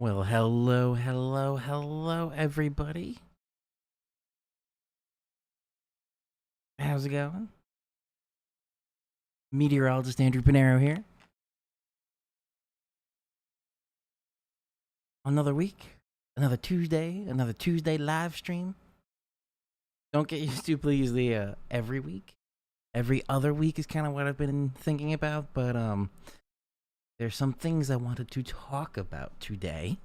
Well, hello, hello, hello, everybody. How's it going? Meteorologist Andrew Pinero here. Another week, another Tuesday live stream. Don't get used to please the every week. Every other week is kind of what I've been thinking about, but there's some things I wanted to talk about today.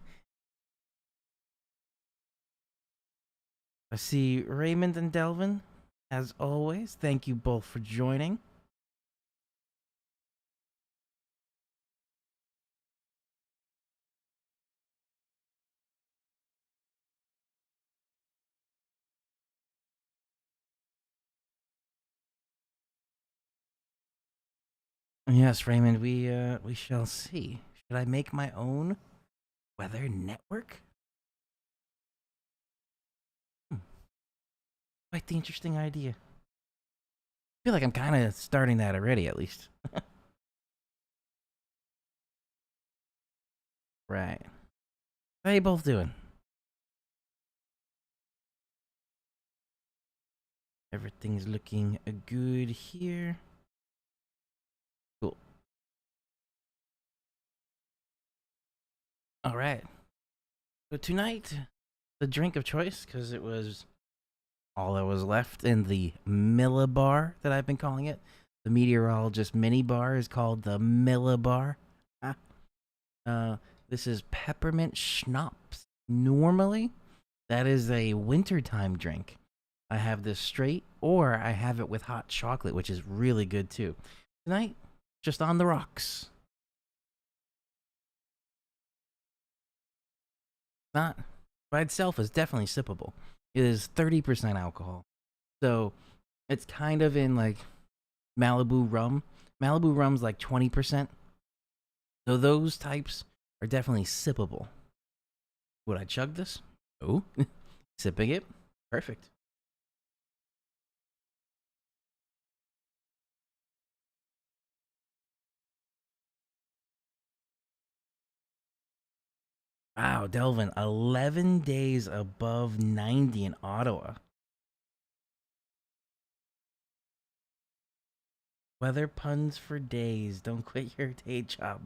I see Raymond and Delvin, as always. Thank you both for joining. Yes, Raymond, we shall see. Should I make my own weather network? Hmm, quite the interesting idea. I feel like I'm kind of starting that already, at least. Right. How you both doing? Everything's looking good here. Cool. All right. So tonight, the drink of choice, because it was all that was left in the Millibar that I've been calling it. The meteorologist mini bar is called the Millibar. Ah. Uh, this is peppermint schnapps. Normally, that is a wintertime drink. I have this straight, or I have it with hot chocolate, which is really good too. Tonight, just on the rocks. Not by itself is definitely sippable. It is 30% alcohol. So it's kind of in like Malibu rum. Malibu rum's like 20%. So those types are definitely sippable. Would I chug this? Oh, sipping it. Perfect. Wow, Delvin, 11 days above 90 in Ottawa. Weather puns for days. Don't quit your day job.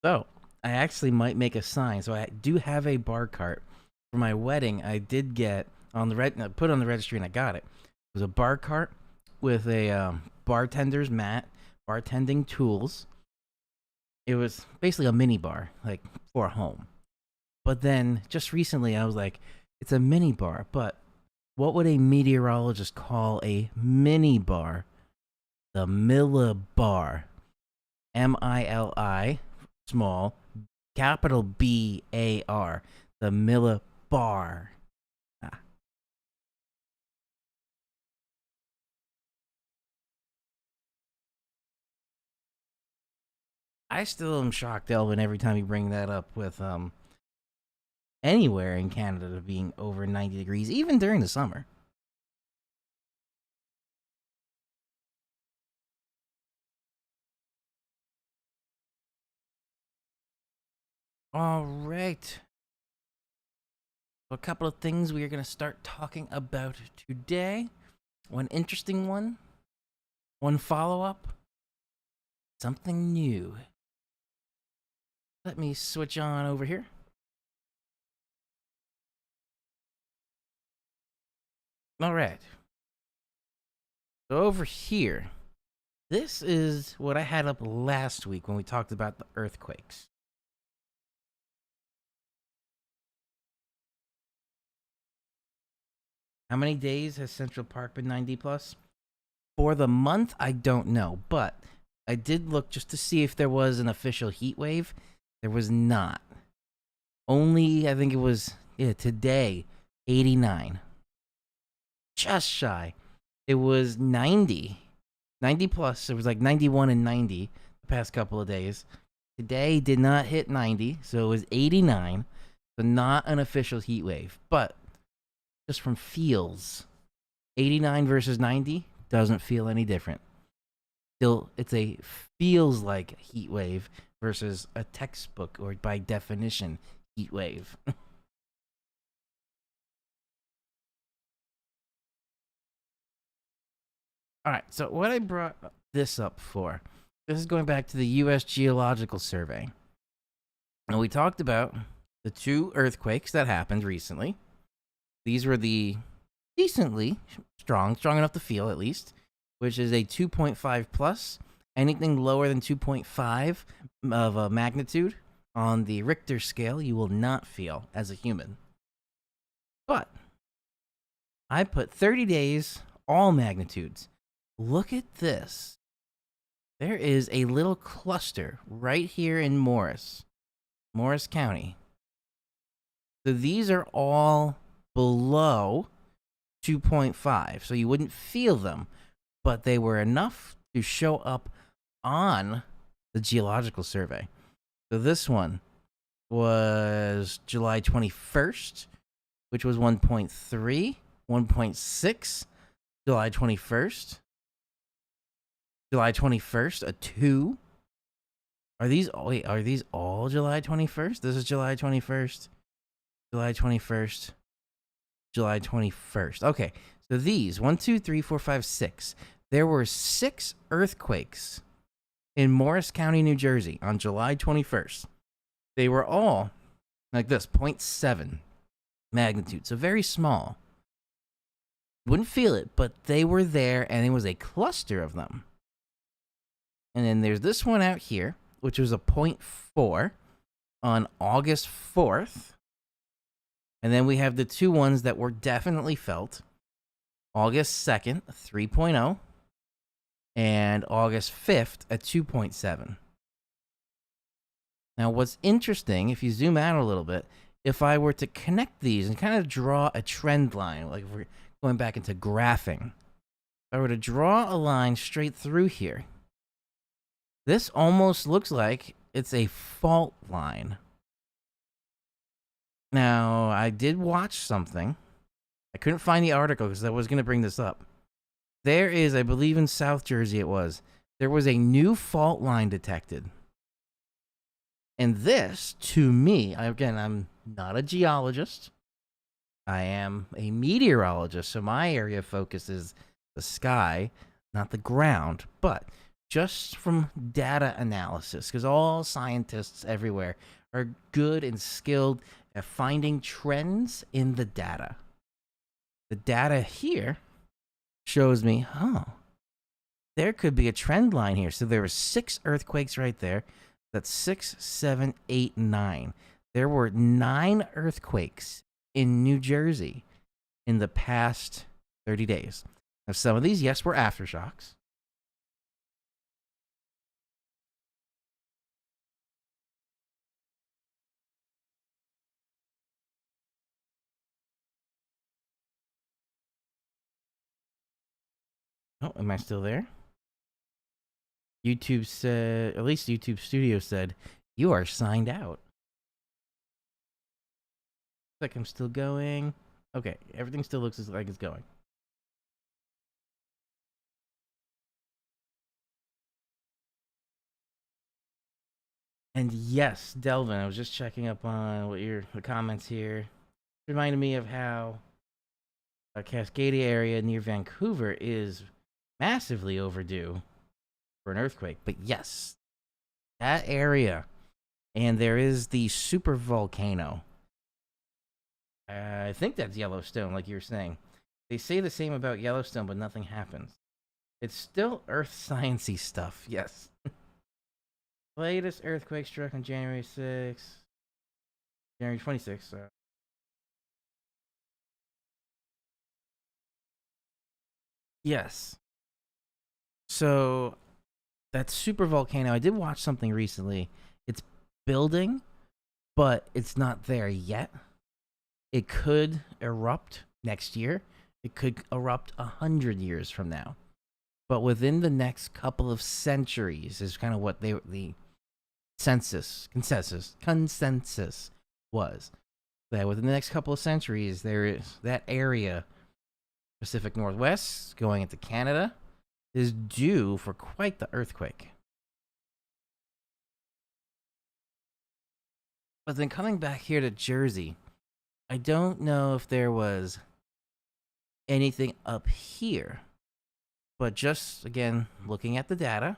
So, I actually might make a sign. So, I do have a bar cart. For my wedding, I did get on the put on the registry and I got it. It was a bar cart with a bartender's mat, bartending tools. It was basically a mini bar, like for a home. But then just recently, I was like, it's a mini bar, but what would a meteorologist call a mini bar? The Millibar. Mili, small, capital BAR. The Millibar. Ah. I still am shocked, Elvin, every time you bring that up with anywhere in Canada being over 90 degrees, even during the summer. All right. A couple of things we are going to start talking about today. One interesting one follow up, something new. Let me switch on over here. All right. So over here, this is what I had up last week when we talked about the earthquakes. How many days has Central Park been 90 plus? For the month, I don't know, but I did look just to see if there was an official heat wave. There was not. Only, I think it was, today, 89. Just shy. It was 90. 90 plus. It was like 91 and 90 the past couple of days. Today did not hit 90, so it was 89. So not an official heat wave, but just from feels, 89 versus 90 doesn't feel any different. Still, it's a feels like heat wave versus a textbook or by definition heat wave. All right, so what I brought this up for, this is going back to the U.S. Geological Survey. And we talked about the 2 earthquakes that happened recently. These were the decently strong enough to feel at least, which is a 2.5 plus. Anything lower than 2.5 of a magnitude on the Richter scale, you will not feel as a human. But I put 30 days, all magnitudes. Look at this. There is a little cluster right here in Morris County. So these are all below 2.5, so you wouldn't feel them, but they were enough to show up on the Geological Survey. So this one was July 21st, which was 1.3, 1.6, July 21st. July 21st, a 2. Are these all July 21st? This is July 21st. July 21st. July 21st. Okay. So these 1, 2, 3, 4, 5, 6. There were 6 earthquakes in Morris County, New Jersey on July 21st. They were all like this, 0.7 magnitude. So very small. Wouldn't feel it, but they were there and it was a cluster of them. And then there's this one out here, which was a 0.4 on August 4th. And then we have the 2 ones that were definitely felt. August 2nd, 3.0. And August 5th, a 2.7. Now, what's interesting, if you zoom out a little bit, if I were to connect these and kind of draw a trend line, like if we're going back into graphing, if I were to draw a line straight through here, this almost looks like it's a fault line. Now, I did watch something. I couldn't find the article because I was going to bring this up. There is, I believe in South Jersey there was a new fault line detected. And this, to me, again, I'm not a geologist. I am a meteorologist, so my area of focus is the sky, not the ground. But just from data analysis, because all scientists everywhere are good and skilled at finding trends in the data. The data here shows me, there could be a trend line here. So there were 6 earthquakes right there. That's 6, 7, 8, 9. There were 9 earthquakes in New Jersey in the past 30 days. Now, some of these, yes, were aftershocks. Oh, am I still there? YouTube said, at least YouTube Studio said, you are signed out. Looks like I'm still going. Okay, everything still looks like it's going. And yes, Delvin, I was just checking up on what the comments here. Reminded me of how a Cascadia area near Vancouver is massively overdue for an earthquake. But yes, that area, and there is the super volcano. I think that's Yellowstone, like you were saying. They say the same about Yellowstone, but nothing happens. It's still earth sciencey stuff, yes. Latest earthquake struck on January 6th. January 26th. Yes. So, that super volcano, I did watch something recently. It's building, but it's not there yet. It could erupt next year. It could erupt 100 years from now. But within the next couple of centuries is kind of what the consensus was. That within the next couple of centuries, there is that area, Pacific Northwest, going into Canada, is due for quite the earthquake. But then coming back here to Jersey, I don't know if there was anything up here. But just, again, looking at the data,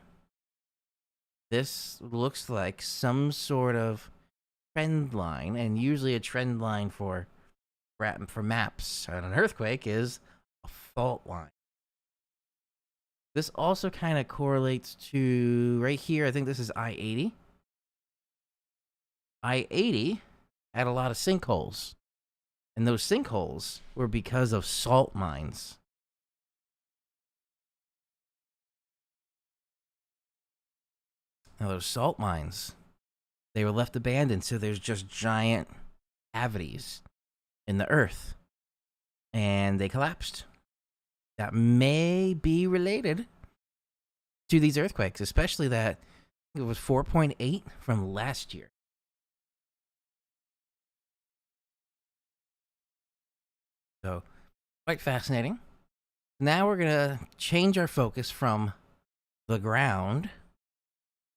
this looks like some sort of trend line. And usually a trend line for maps on an earthquake is a fault line. This also kind of correlates to right here. I think this is I-80. I-80 had a lot of sinkholes. And those sinkholes were because of salt mines. Now, those salt mines, they were left abandoned, so there's just giant cavities in the earth. And they collapsed. That may be related to these earthquakes, especially that it was 4.8 from last year. So, quite fascinating. Now we're going to change our focus from the ground,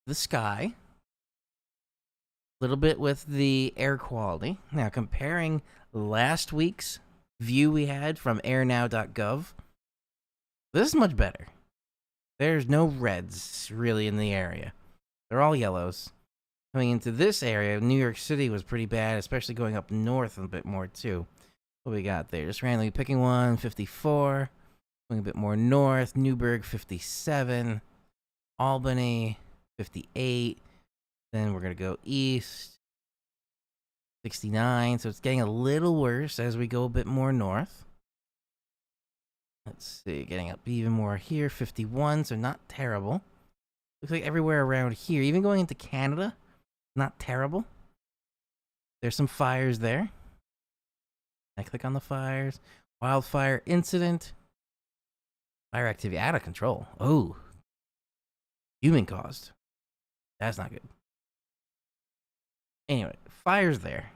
the sky, a little bit with the air quality. Now, comparing last week's view we had from airnow.gov, this is much better. There's no reds really in the area. They're all yellows. Coming into this area, New York City was pretty bad, especially going up north a bit more too. What we got there? Just randomly picking one, 54. Going a bit more north, Newburgh, 57. Albany, 58. Then we're going to go east, 69. So it's getting a little worse as we go a bit more north. Let's see, getting up even more here, 51, so not terrible. Looks like everywhere around here, even going into Canada, not terrible. There's some fires there. I click on the fires. Wildfire incident. Fire activity out of control. Oh. Human caused. That's not good. Anyway, fire's there.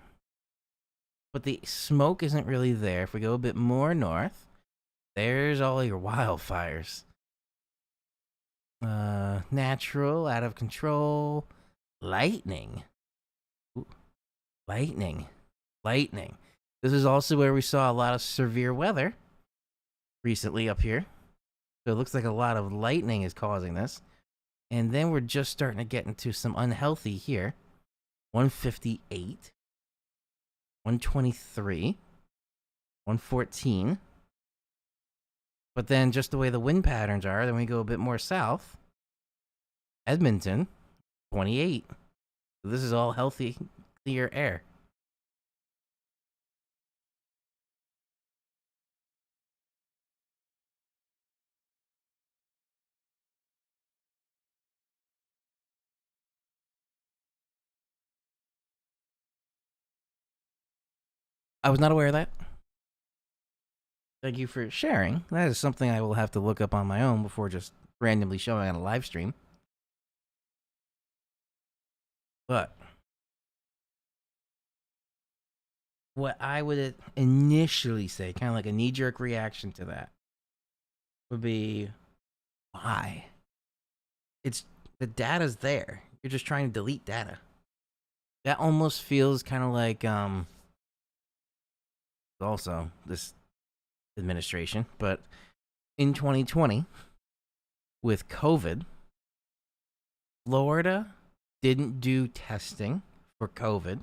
But the smoke isn't really there. If we go a bit more north, there's all your wildfires. Natural, out of control. Lightning. Ooh. Lightning. This is also where we saw a lot of severe weather recently up here. So it looks like a lot of lightning is causing this. And then we're just starting to get into some unhealthy here. 158. 123. 114. But then just the way the wind patterns are, then we go a bit more south. Edmonton, 28. So this is all healthy, clear air. I was not aware of that. Thank you for sharing. That is something I will have to look up on my own before just randomly showing on a live stream. But what I would initially say, kind of like a knee-jerk reaction to that, would be, why? It's the data's there. You're just trying to delete data. That almost feels kind of like also this administration, but in 2020 with COVID, Florida didn't do testing for COVID,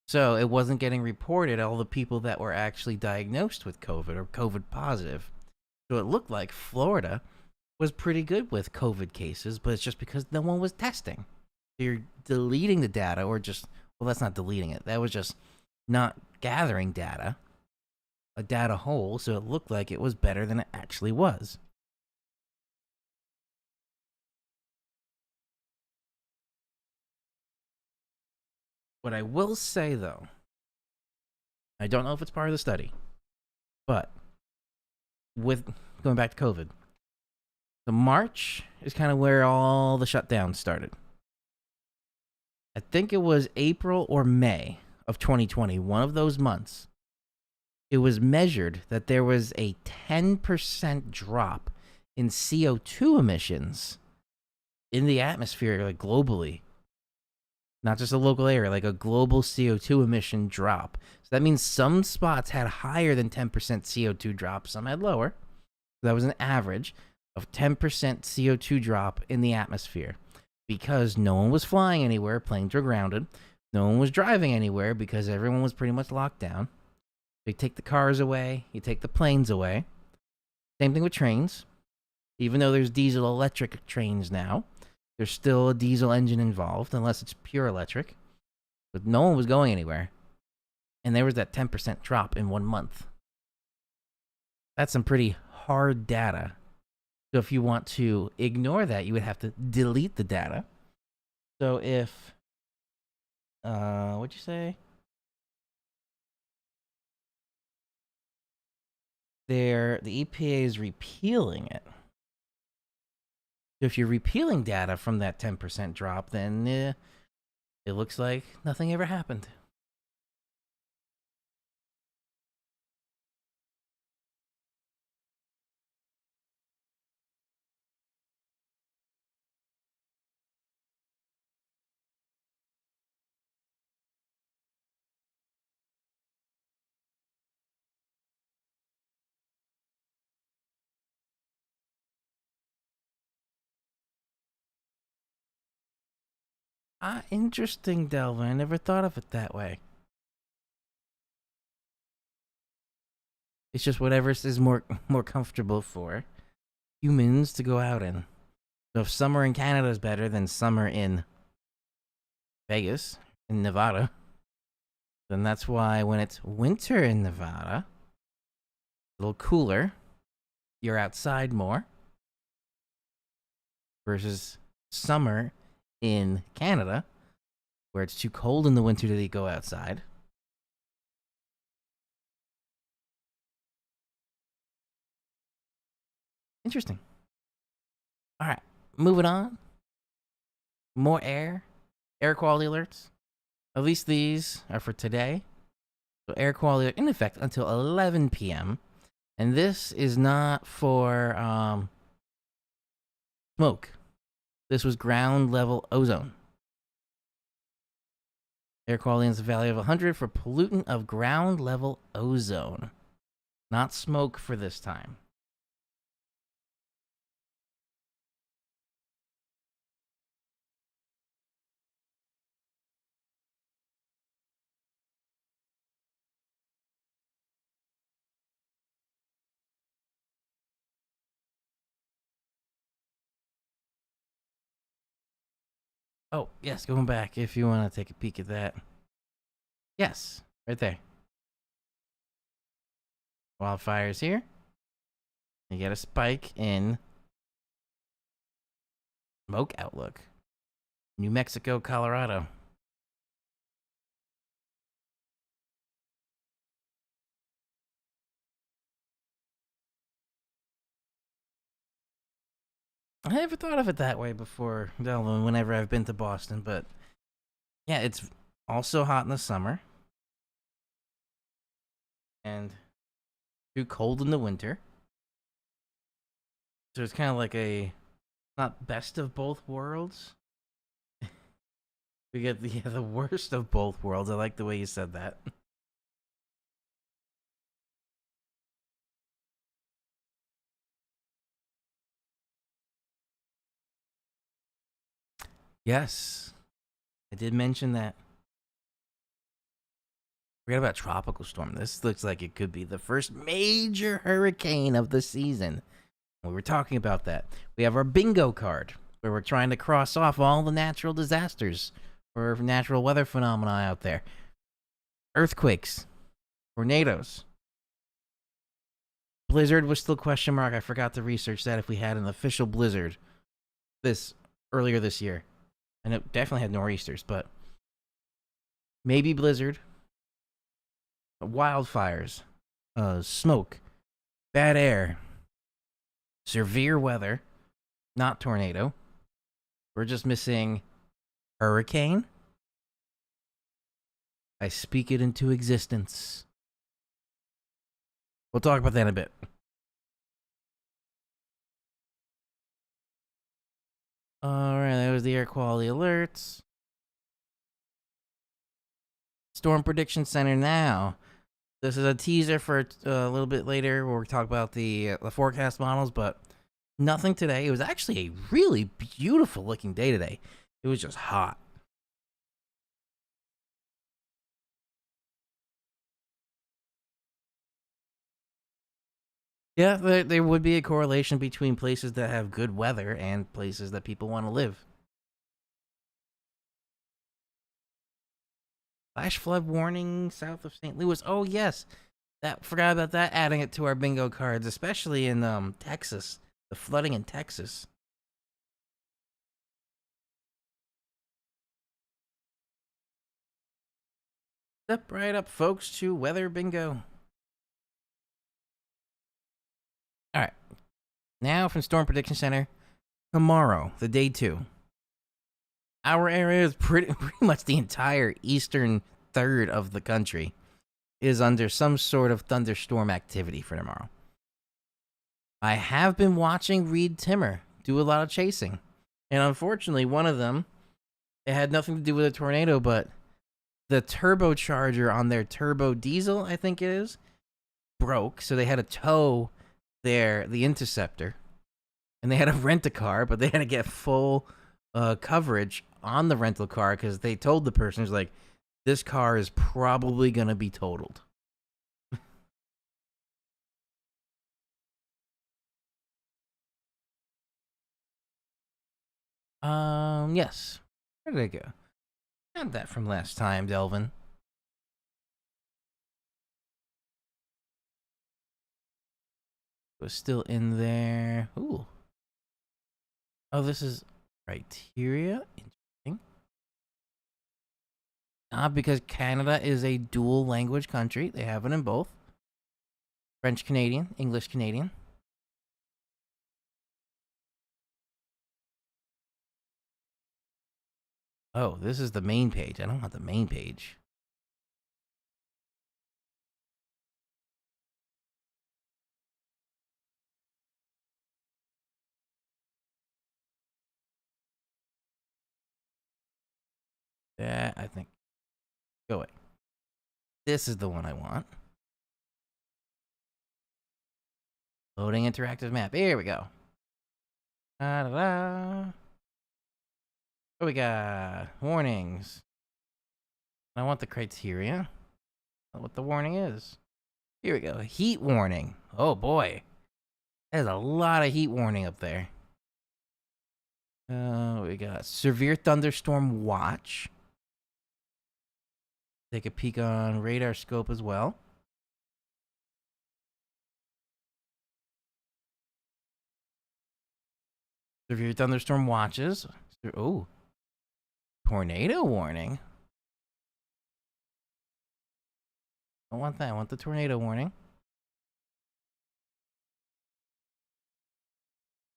so it wasn't getting reported all the people that were actually diagnosed with COVID or COVID positive. So it looked like Florida was pretty good with COVID cases, but it's just because no one was testing. So you're deleting the data, or just, well, that's not deleting it. That was just not gathering data, a data hole, so it looked like it was better than it actually was. What I will say, though, I don't know if it's part of the study, but with going back to COVID, the March is kind of where all the shutdowns started. I think it was April or May of 2020, one of those months. It was measured that there was a 10% drop in CO2 emissions in the atmosphere, like globally, Not just a local area, like a global CO2 emission drop. So that means some spots had higher than 10% CO2 drop, some had lower. So that was an average of 10% CO2 drop in the atmosphere because no one was flying anywhere, planes were grounded. No one was driving anywhere because everyone was pretty much locked down. You take the cars away, you take the planes away. Same thing with trains. Even though there's diesel electric trains now, there's still a diesel engine involved, unless it's pure electric. But no one was going anywhere. And there was that 10% drop in 1 month. That's some pretty hard data. So if you want to ignore that, you would have to delete the data. So if, what'd you say? The EPA is repealing it. So if you're repealing data from that 10% drop, then it looks like nothing ever happened. Interesting, Delvin. I never thought of it that way. It's just whatever is more comfortable for humans to go out in. So if summer in Canada is better than summer in Vegas, in Nevada, then that's why when it's winter in Nevada, a little cooler, you're outside more, versus summer in Canada, where it's too cold in the winter to go outside. Interesting. All right, moving on. More air quality alerts. At least these are for today. So air quality in effect until 11 p.m. And this is not for smoke. This was ground level ozone. Air quality is a value of 100 for pollutant of ground level ozone. Not smoke for this time. Oh, yes, going back if you want to take a peek at that. Yes, right there. Wildfires here. You get a spike in smoke outlook. New Mexico, Colorado. I never thought of it that way before, whenever I've been to Boston, but yeah, it's also hot in the summer and too cold in the winter. So it's kind of like a not best of both worlds. We get the worst of both worlds. I like the way you said that. Yes, I did mention that. Forget about tropical storm. This looks like it could be the first major hurricane of the season. We were talking about that. We have our bingo card where we're trying to cross off all the natural disasters or natural weather phenomena out there. Earthquakes, tornadoes. Blizzard was still question mark. I forgot to research that if we had an official blizzard earlier this year. And it definitely had nor'easters, but maybe blizzard. Wildfires, smoke, bad air, severe weather, not tornado. We're just missing hurricane. I speak it into existence. We'll talk about that in a bit. Alright, that was the air quality alerts. Storm Prediction Center now. This is a teaser for a little bit later where we talk about the forecast models, but nothing today. It was actually a really beautiful looking day today. It was just hot. Yeah, there would be a correlation between places that have good weather and places that people want to live. Flash flood warning south of St. Louis. Oh yes, that forgot about that. Adding it to our bingo cards, especially in Texas, the flooding in Texas. Step right up, folks, to weather bingo. All right, now from Storm Prediction Center. Tomorrow, the day 2. Our area is pretty much the entire eastern third of the country is under some sort of thunderstorm activity for tomorrow. I have been watching Reed Timmer do a lot of chasing. And unfortunately, one of them, it had nothing to do with a tornado, but the turbocharger on their turbo diesel, I think it is, broke. So they had to tow the Interceptor. And they had to rent a car, but they had to get full coverage on the rental car because they told the person, like, this car is probably going to be totaled. Yes. Where did it go? Had that from last time, Delvin. It was still in there. Ooh. Oh, this is criteria. Interesting. Because Canada is a dual language country. They have it in both. French Canadian, English Canadian. Oh, this is the main page. I don't want the main page. That, I think. Go away. This is the one I want. Loading interactive map. Here we go. Da-da-da. What we got? Warnings. I want the criteria. What the warning is. Here we go. Heat warning. Oh boy. There's a lot of heat warning up there. We got severe thunderstorm watch. Take a peek on radar scope as well. Severe thunderstorm watches. Oh. Tornado warning. I don't want that. I want the tornado warning.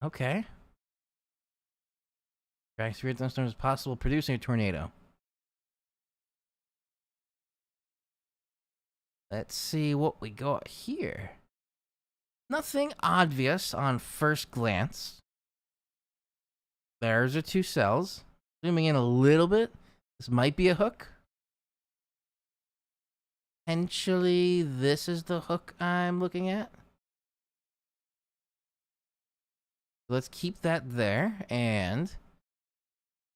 Okay. Severe thunderstorm is possible producing a tornado. Let's see what we got here. Nothing obvious on first glance. There's our 2 cells. Zooming in a little bit. This might be a hook. Potentially, this is the hook I'm looking at. Let's keep that there and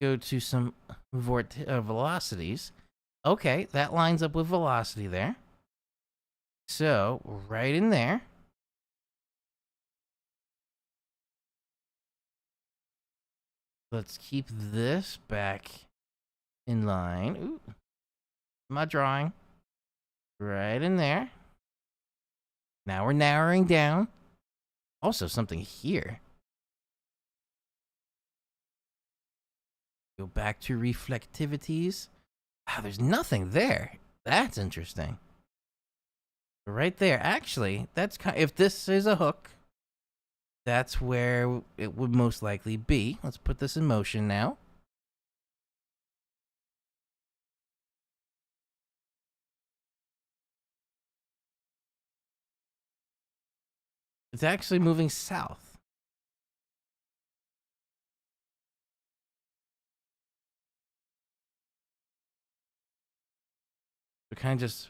go to some velocities. Okay, that lines up with velocity there. So, right in there. Let's keep this back in line. Ooh. My drawing. Right in there. Now we're narrowing down. Also, something here. Go back to reflectivities. Wow, there's nothing there. That's interesting. Right there. Actually, that's if this is a hook, that's where it would most likely be. Let's put this in motion now. It's actually moving south. It kind of just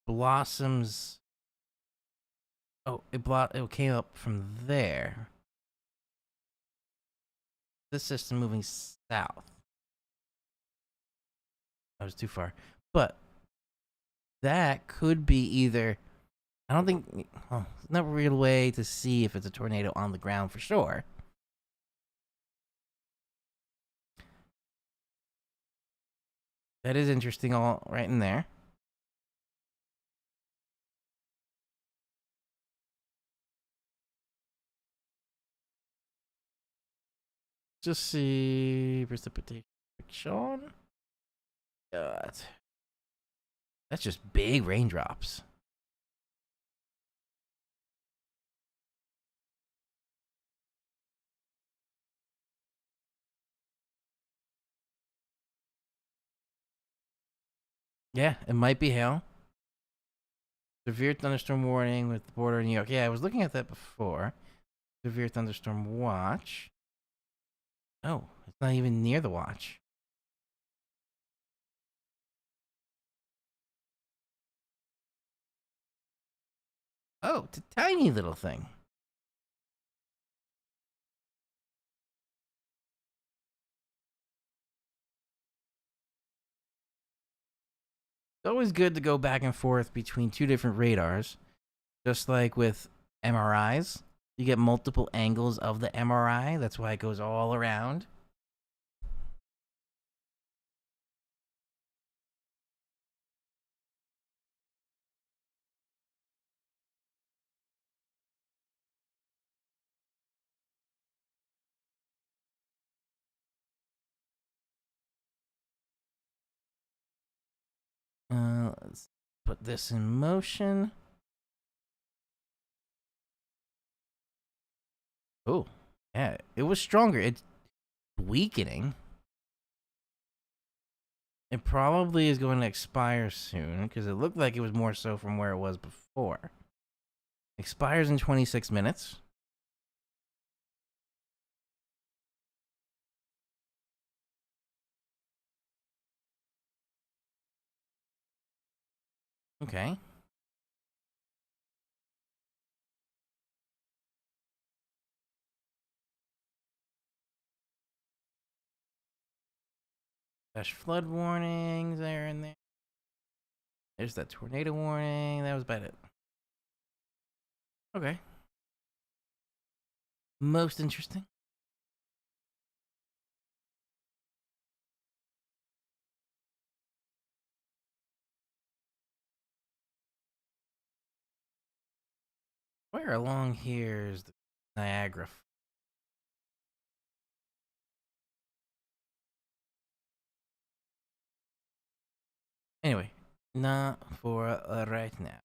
blossoms. Oh, it came up from there. This system moving south. That was too far. But that could be either. I don't think. Oh, there's no real way to see if it's a tornado on the ground for sure. That is interesting, all right in there. Just see precipitation. God. That's just big raindrops. Yeah, it might be hail. Severe thunderstorm warning with the border of New York. Yeah, I was looking at that before. Severe thunderstorm watch. Oh, it's not even near the watch. Oh, it's a tiny little thing. It's always good to go back and forth between two different radars. Just like with MRIs, you get multiple angles of the MRI. That's why it goes all around. Let's put this in motion. Oh, yeah, it was stronger. It's weakening. It probably is going to expire soon because it looked like it was more so from where it was before. Expires in 26 minutes. Okay. Flash flood warnings there and there. There's that tornado warning. That was about it. Okay. Most interesting. Where along here is the Niagara? Anyway, not for right now.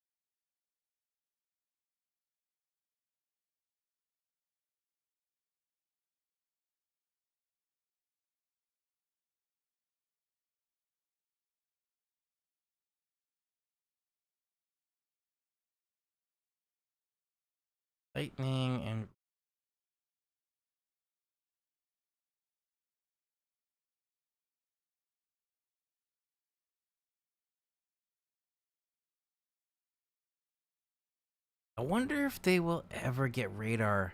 Lightning and I wonder if they will ever get radar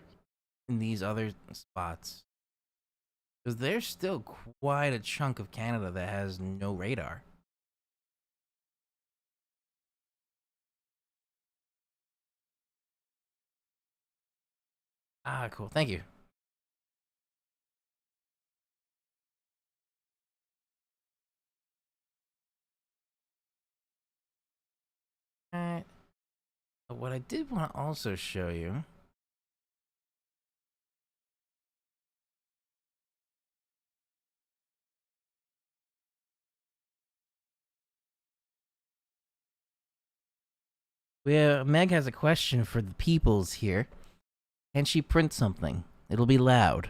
in these other spots. Because there's still quite a chunk of Canada that has no radar. Ah, cool. Thank you. Alright. What I did want to also show you. Meg has a question for the peoples here. Can she print something? It'll be loud.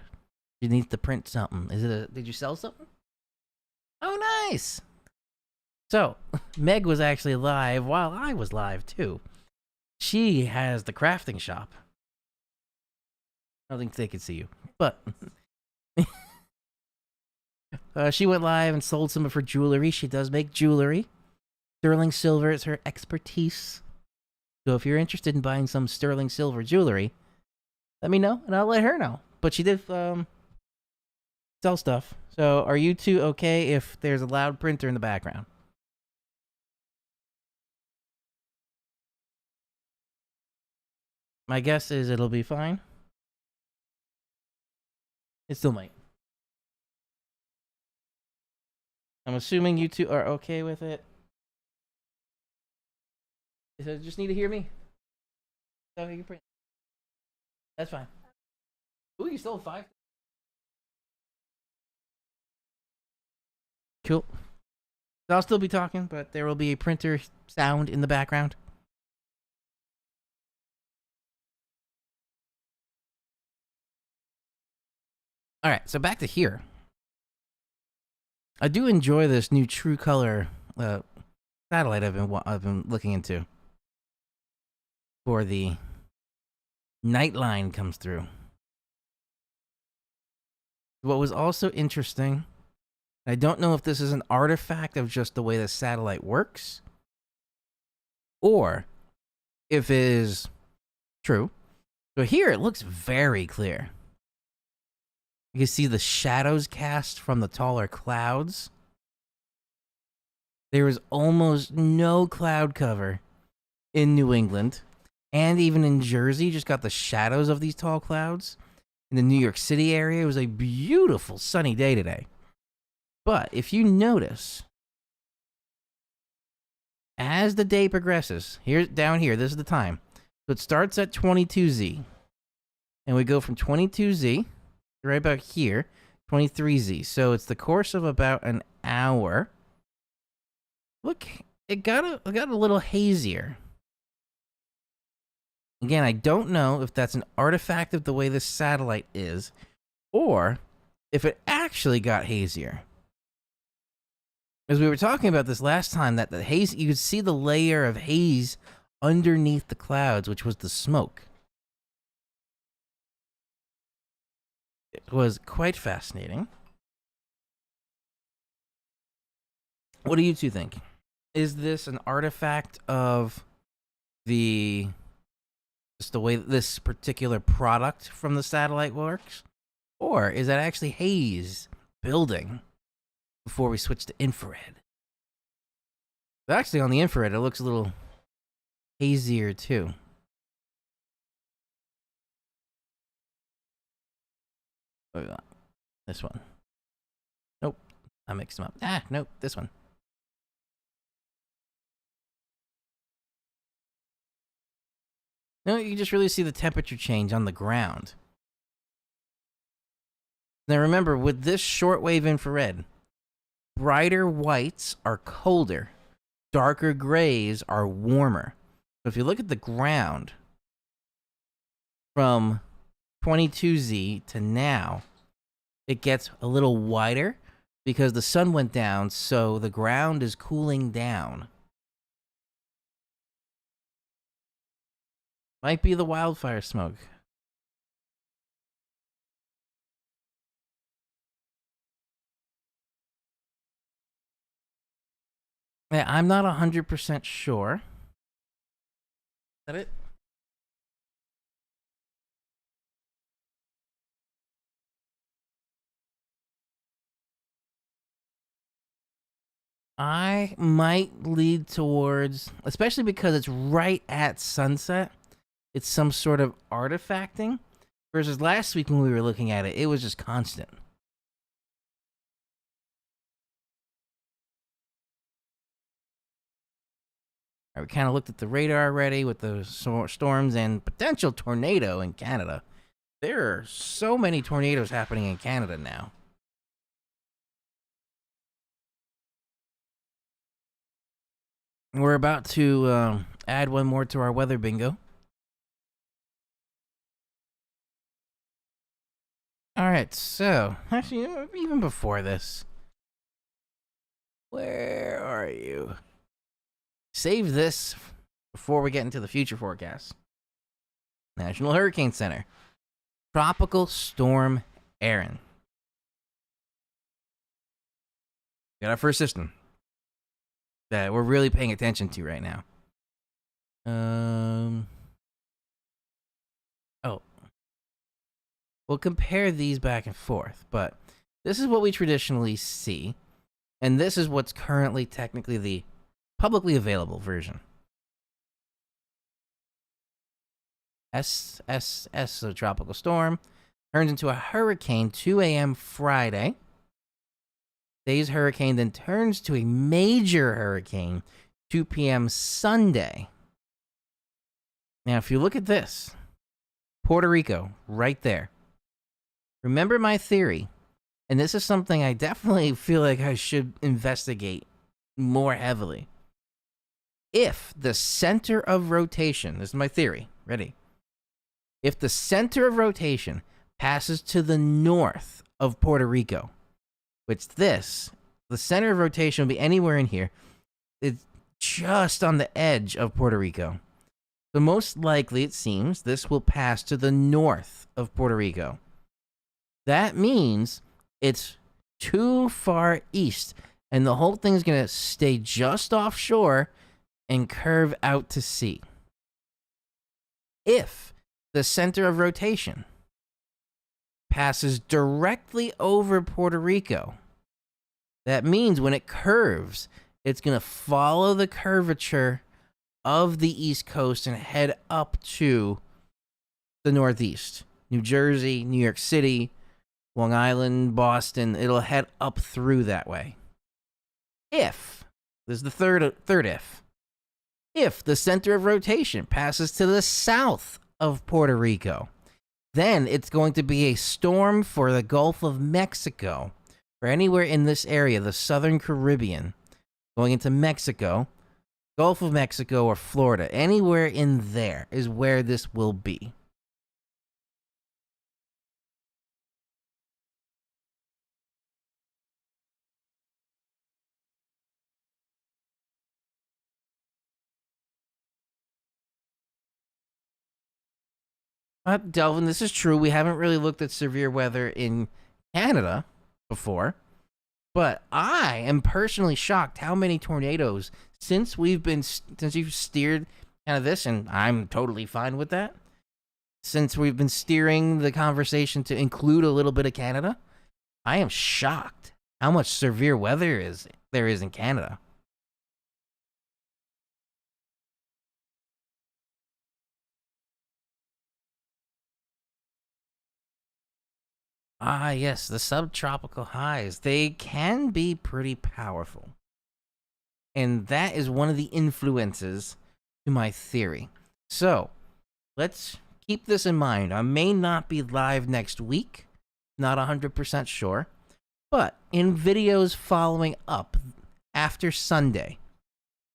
She needs to print something. Did you sell something? Oh, nice. So, Meg was actually live while I was live too. She has the crafting shop. I don't think they could see you, but she went live and sold some of her jewelry. She does make jewelry. Sterling silver is her expertise. So if you're interested in buying some sterling silver jewelry, let me know and I'll let her know. But she did sell stuff. So are you two okay if there's a loud printer in the background? My guess is it'll be fine. It still might. I'm assuming you two are okay with it. So just need to hear me. So you can print. That's fine. Ooh, you stole 5. Cool. So I'll still be talking, but there will be a printer sound in the background. All right, so back to here. I do enjoy this new True Color satellite I've been looking into. For the Nightline comes through. What was also interesting, I don't know if this is an artifact of just the way the satellite works, or if it is true. So here it looks very clear. You can see the shadows cast from the taller clouds. There is almost no cloud cover in New England, and even in Jersey, just got the shadows of these tall clouds. In the New York City area, it was a beautiful sunny day today. But if you notice, as the day progresses, down here, this is the time. So it starts at 22Z, and we go from 22Z right about here, 23Z. So it's the course of about an hour. Look, it got a little hazier. Again, I don't know if that's an artifact of the way this satellite is, or if it actually got hazier. As we were talking about this last time, that the haze, you could see the layer of haze underneath the clouds, which was the smoke. It was quite fascinating. What do you two think? Is this an artifact of just the way this particular product from the satellite works? Or is that actually haze building before we switch to infrared? But actually, on the infrared, it looks a little hazier too. This one. Nope. I mixed them up. Nope. This one. No, you can just really see the temperature change on the ground. Now remember, with this shortwave infrared, brighter whites are colder, darker grays are warmer. So if you look at the ground from 22Z to now, it gets a little whiter because the sun went down, so the ground is cooling down. Might be the wildfire smoke. Yeah, I'm not 100% sure. Is that it? I might lead towards, especially because it's right at sunset, it's some sort of artifacting. Versus last week when we were looking at it, it was just constant. All right, we kind of looked at the radar already with the storms and potential tornado in Canada. There are so many tornadoes happening in Canada now. We're about to add one more to our weather bingo. All right, so actually, even before this, where are you? Save this before we get into the future forecast. National Hurricane Center. Tropical Storm Erin. Got our first system. that we're really paying attention to right now. Oh. We'll compare these back and forth, but this is what we traditionally see, and this is what's currently technically the publicly available version. SSS, so tropical storm, turns into a hurricane 2 a.m. Friday. Stays hurricane, then turns to a major hurricane 2 p.m. Sunday. Now, if you look at this, Puerto Rico, right there. Remember my theory, and this is something I definitely feel like I should investigate more heavily. If the center of rotation, this is my theory, ready? If the center of rotation passes to the north of Puerto Rico, which the center of rotation will be anywhere in here, it's just on the edge of Puerto Rico. So most likely, it seems, this will pass to the north of Puerto Rico. That means it's too far east, and the whole thing's going to stay just offshore and curve out to sea. If the center of rotation passes directly over Puerto Rico, that means when it curves, it's going to follow the curvature of the East Coast and head up to the Northeast. New Jersey, New York City, Long Island, Boston, it'll head up through that way. If, this is the third if the center of rotation passes to the south of Puerto Rico, then it's going to be a storm for the Gulf of Mexico, or anywhere in this area, the southern Caribbean, going into Mexico, Gulf of Mexico, or Florida. Anywhere in there is where this will be. Delvin, this is true. We haven't really looked at severe weather in Canada before, but I am personally shocked how many tornadoes since you've steered kind of this, and I'm totally fine with that. Since we've been steering the conversation to include a little bit of Canada, I am shocked how much severe weather there is in Canada. Ah, yes, the subtropical highs. They can be pretty powerful. And that is one of the influences to my theory. So, let's keep this in mind. I may not be live next week, not 100% sure, but in videos following up after Sunday,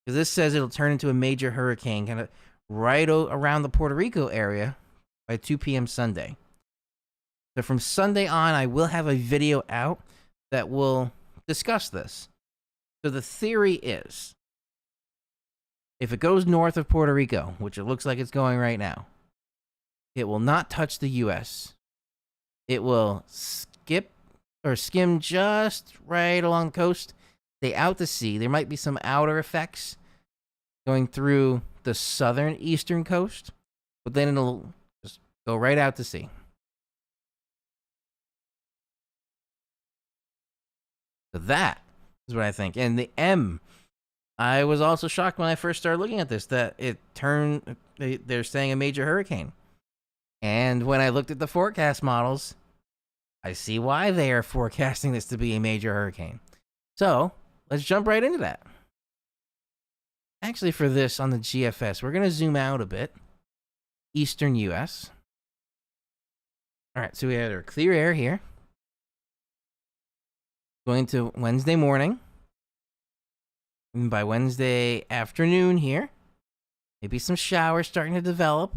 because this says it'll turn into a major hurricane kind of right around the Puerto Rico area by 2 p.m. Sunday. So from Sunday on, I will have a video out that will discuss this. So the theory is, if it goes north of Puerto Rico, which it looks like it's going right now, it will not touch the U.S. It will skim just right along the coast, stay out to sea. There might be some outer effects going through the southern eastern coast, but then it'll just go right out to sea. So that is what I think. And the M, I was also shocked when I first started looking at this that they're saying a major hurricane. And when I looked at the forecast models, I see why they are forecasting this to be a major hurricane. So let's jump right into that. Actually, for this on the GFS, we're going to zoom out a bit. Eastern U.S. All right, so we have our clear air here. Going to Wednesday morning. And by Wednesday afternoon here, maybe some showers starting to develop.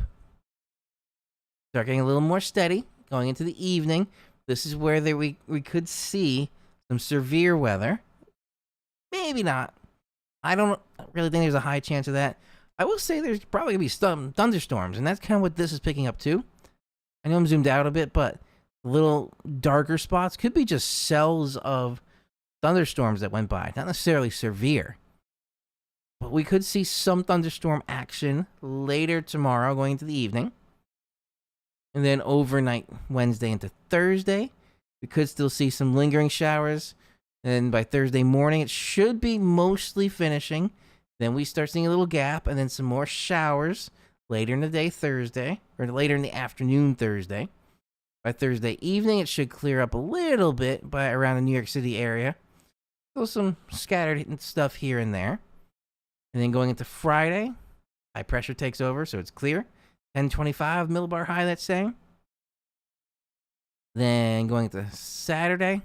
Start getting a little more steady. Going into the evening, this is where we could see some severe weather. Maybe not. I don't really think there's a high chance of that. I will say there's probably going to be some thunderstorms, and that's kind of what this is picking up too. I know I'm zoomed out a bit, but little darker spots could be just cells of thunderstorms that went by, not necessarily severe. But we could see some thunderstorm action later tomorrow, going into the evening. And then overnight, Wednesday into Thursday, we could still see some lingering showers. And by Thursday morning, it should be mostly finishing. Then we start seeing a little gap, and then some more showers later in the day Thursday, or later in the afternoon Thursday. By Thursday evening, it should clear up a little bit by around the New York City area. So some scattered stuff here and there. And then going into Friday, high pressure takes over, so it's clear. 1025 millibar high, that's saying. Then going into Saturday,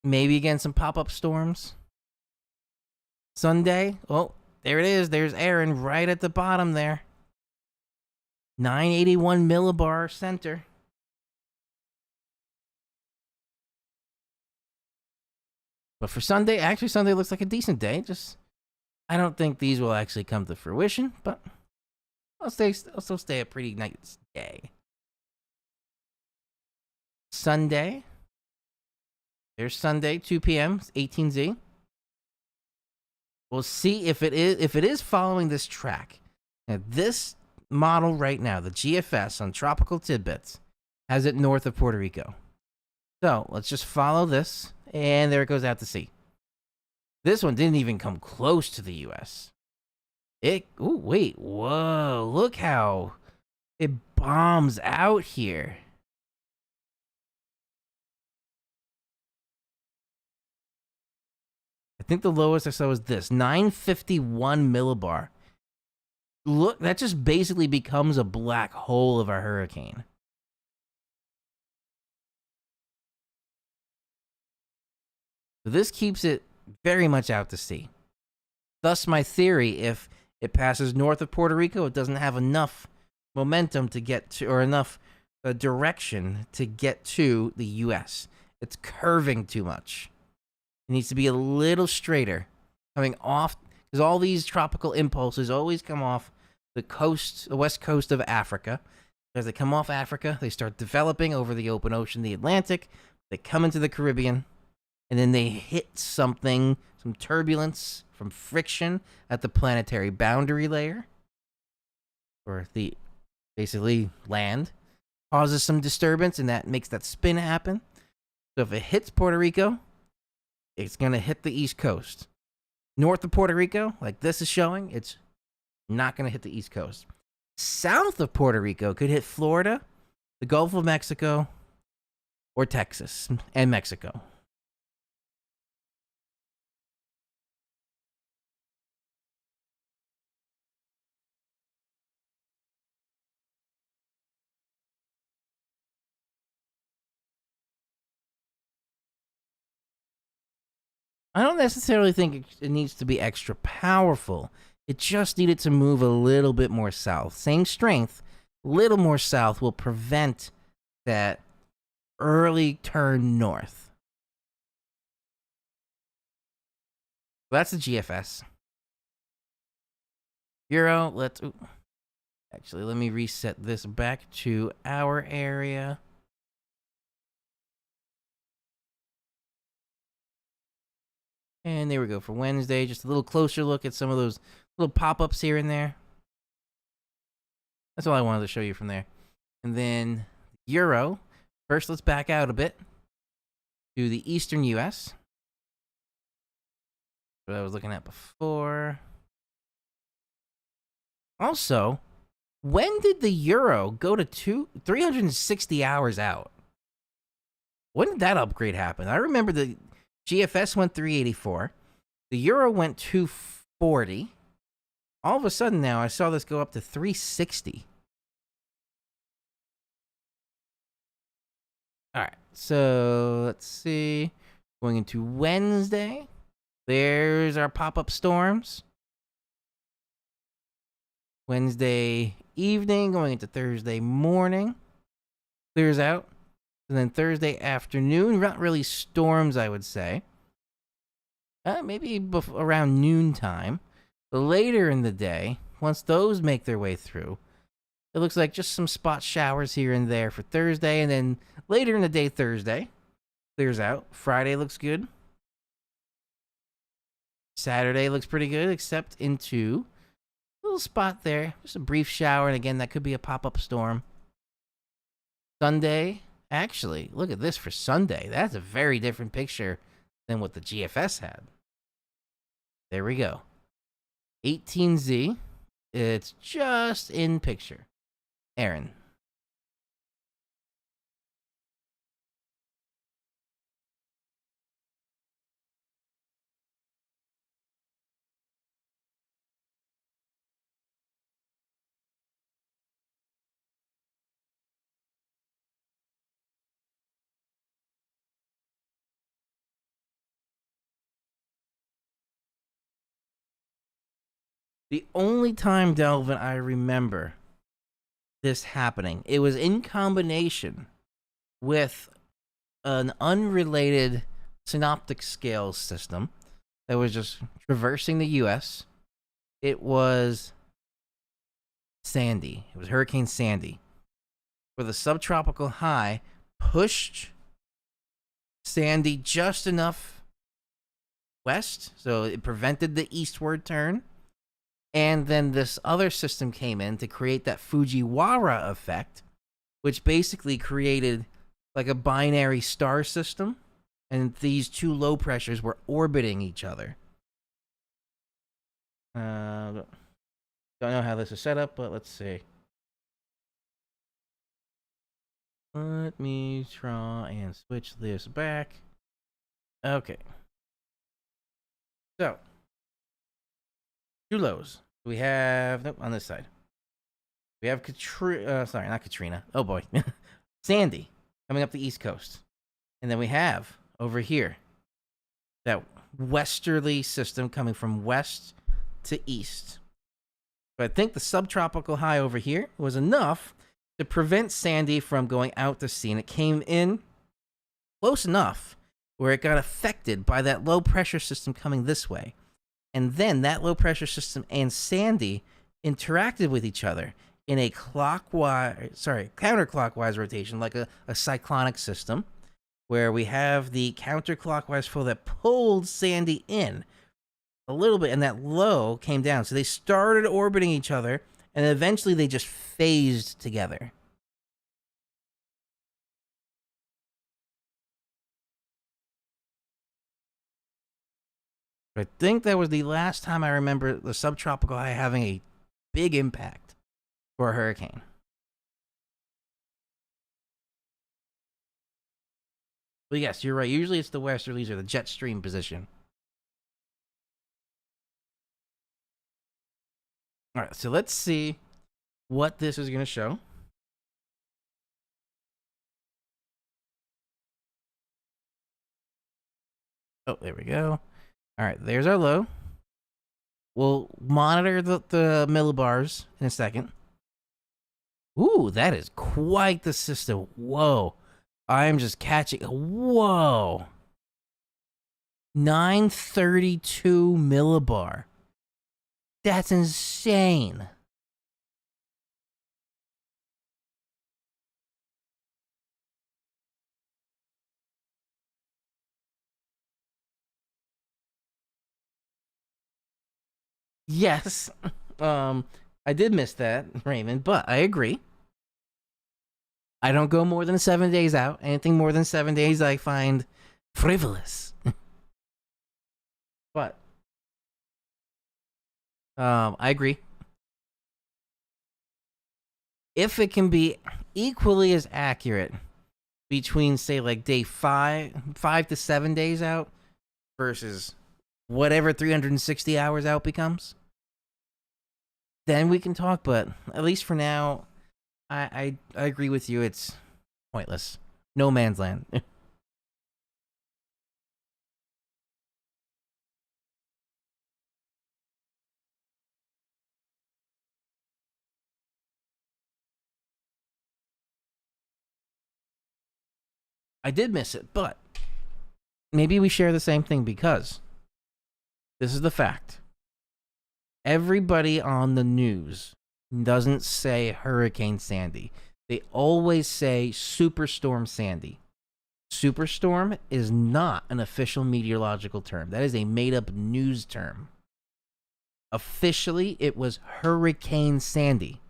maybe again some pop-up storms. Sunday, oh, there it is. There's Aaron right at the bottom there. 981 millibar center. But for Sunday, actually Sunday looks like a decent day. Just, I don't think these will actually come to fruition, but I'll still stay a pretty nice day. Sunday. There's Sunday, 2 p.m., 18Z. We'll see if it is following this track. Now, this model right now, the GFS on Tropical Tidbits, has it north of Puerto Rico. So let's just follow this, and there it goes out to sea. This one didn't even come close to the U.S. Whoa, look how it bombs out here. I think the lowest I saw was this, 951 millibar. Look, that just basically becomes a black hole of a hurricane. So this keeps it very much out to sea. Thus my theory, if it passes north of Puerto Rico, it doesn't have enough momentum to get to, or enough direction to get to the U.S. It's curving too much. It needs to be a little straighter, coming off, because all these tropical impulses always come off the coast, the west coast of Africa. As they come off Africa, they start developing over the open ocean, the Atlantic. They come into the Caribbean, and then they hit something, some turbulence from friction at the planetary boundary layer, or the basically land, causes some disturbance, and that makes that spin happen. So if it hits Puerto Rico, it's going to hit the East Coast. North of Puerto Rico, like this is showing, it's not going to hit the East Coast. South of Puerto Rico could hit Florida, the Gulf of Mexico, or Texas and Mexico. I don't necessarily think it needs to be extra powerful. It just needed to move a little bit more south. Same strength, little more south will prevent that early turn north. That's the GFS. Euro, actually, let me reset this back to our area. And there we go for Wednesday. Just a little closer look at some of those little pop-ups here and there. That's all I wanted to show you from there. And then Euro. First, let's back out a bit to the eastern U.S. What I was looking at before. Also, when did the Euro go to 360 hours out? When did that upgrade happen? I remember the GFS went 384. The Euro went 240. All of a sudden now, I saw this go up to 360. All right, so let's see. Going into Wednesday, there's our pop-up storms. Wednesday evening, going into Thursday morning, clears out. And then Thursday afternoon, not really storms, I would say. Maybe around noontime. But later in the day, once those make their way through, it looks like just some spot showers here and there for Thursday. And then later in the day, Thursday clears out. Friday looks good. Saturday looks pretty good, except into a little spot there. Just a brief shower, and again, that could be a pop-up storm. Sunday, actually, look at this for Sunday. That's a very different picture than what the GFS had. There we go. 18Z. It's just in picture. Aaron. The only time, Delvin, I remember this happening, it was in combination with an unrelated synoptic scale system that was just traversing the U.S. It was Sandy. It was Hurricane Sandy, where the subtropical high pushed Sandy just enough west, so it prevented the eastward turn. And then this other system came in to create that Fujiwara effect, which basically created like a binary star system. And these two low pressures were orbiting each other. Don't know how this is set up, but let's see. Let me try and switch this back. Okay. So, two lows. We have, nope, on this side. We have sorry, not Katrina. Oh boy. Sandy coming up the East Coast. And then we have over here that westerly system coming from west to east. But I think the subtropical high over here was enough to prevent Sandy from going out to sea. And it came in close enough where it got affected by that low pressure system coming this way. And then that low pressure system and Sandy interacted with each other in a counterclockwise rotation, like a cyclonic system, where we have the counterclockwise flow that pulled Sandy in a little bit, and that low came down. So they started orbiting each other, and eventually they just phased together. I think that was the last time I remember the subtropical high having a big impact for a hurricane. But yes, you're right. Usually it's the westerlies or the jet stream position. All right, so let's see what this is going to show. Oh, there we go. All right, there's our low. We'll monitor the millibars in a second. Ooh, that is quite the system. Whoa. I'm just catching. Whoa. 932 millibar. That's insane. Yes. I did miss that, Raymond, but I agree. I don't go more than 7 days out. Anything more than 7 days I find frivolous. But I agree. If it can be equally as accurate between, say, like day 5 to 7 days out versus whatever 360 hours out becomes, then we can talk. But at least for now, I agree with you. It's pointless. No man's land. I did miss it, but maybe we share the same thing, because this is the fact. Everybody on the news doesn't say Hurricane Sandy. They always say Superstorm Sandy. Superstorm is not an official meteorological term. That is a made-up news term. Officially, it was Hurricane Sandy.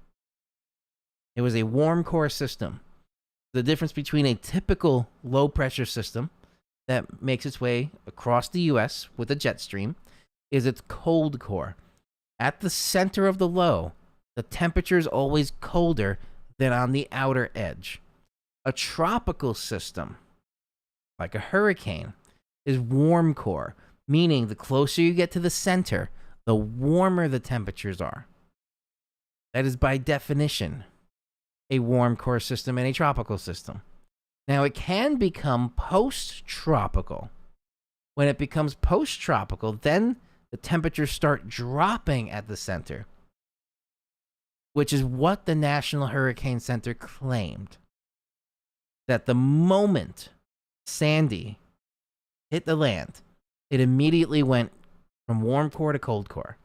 It was a warm core system. The difference between a typical low-pressure system that makes its way across the U.S. with a jet stream is its cold core. At the center of the low, the temperature is always colder than on the outer edge. A tropical system, like a hurricane, is warm core, meaning the closer you get to the center, the warmer the temperatures are. That is by definition a warm core system and a tropical system. Now, it can become post-tropical. When it becomes post-tropical, then the temperatures start dropping at the center, which is what the National Hurricane Center claimed. That the moment Sandy hit the land, it immediately went from warm core to cold core.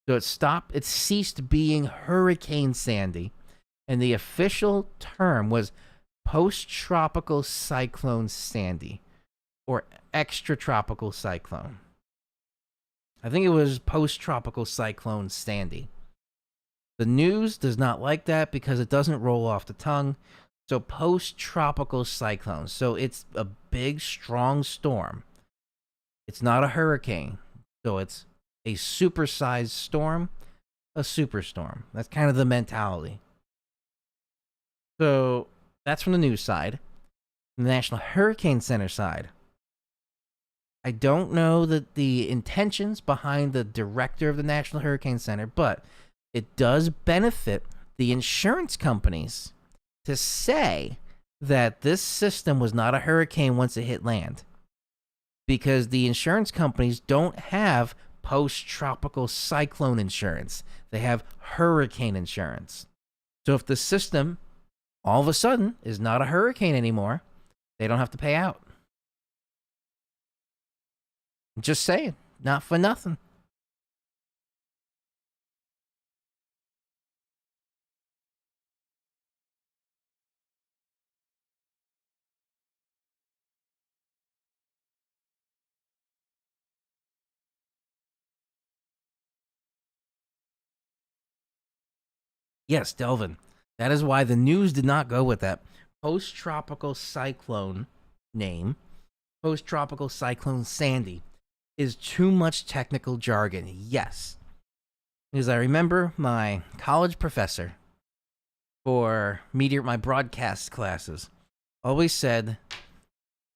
So it ceased being Hurricane Sandy, and the official term was post-tropical cyclone Sandy, or extratropical cyclone. I think it was post-tropical cyclone Sandy. The news does not like that because it doesn't roll off the tongue. So post-tropical cyclone. So it's a big, strong storm. It's not a hurricane. So it's a supersized storm, a superstorm. That's kind of the mentality. So that's from the news side. From the National Hurricane Center side, I don't know the intentions behind the director of the National Hurricane Center, but it does benefit the insurance companies to say that this system was not a hurricane once it hit land, because the insurance companies don't have post-tropical cyclone insurance. They have hurricane insurance. So if the system all of a sudden is not a hurricane anymore, they don't have to pay out. Just saying, not for nothing. Yes, Delvin. That is why the news did not go with that post-tropical cyclone name. Post-tropical cyclone Sandy is too much technical jargon. Yes. Because I remember my college professor for my broadcast classes always said,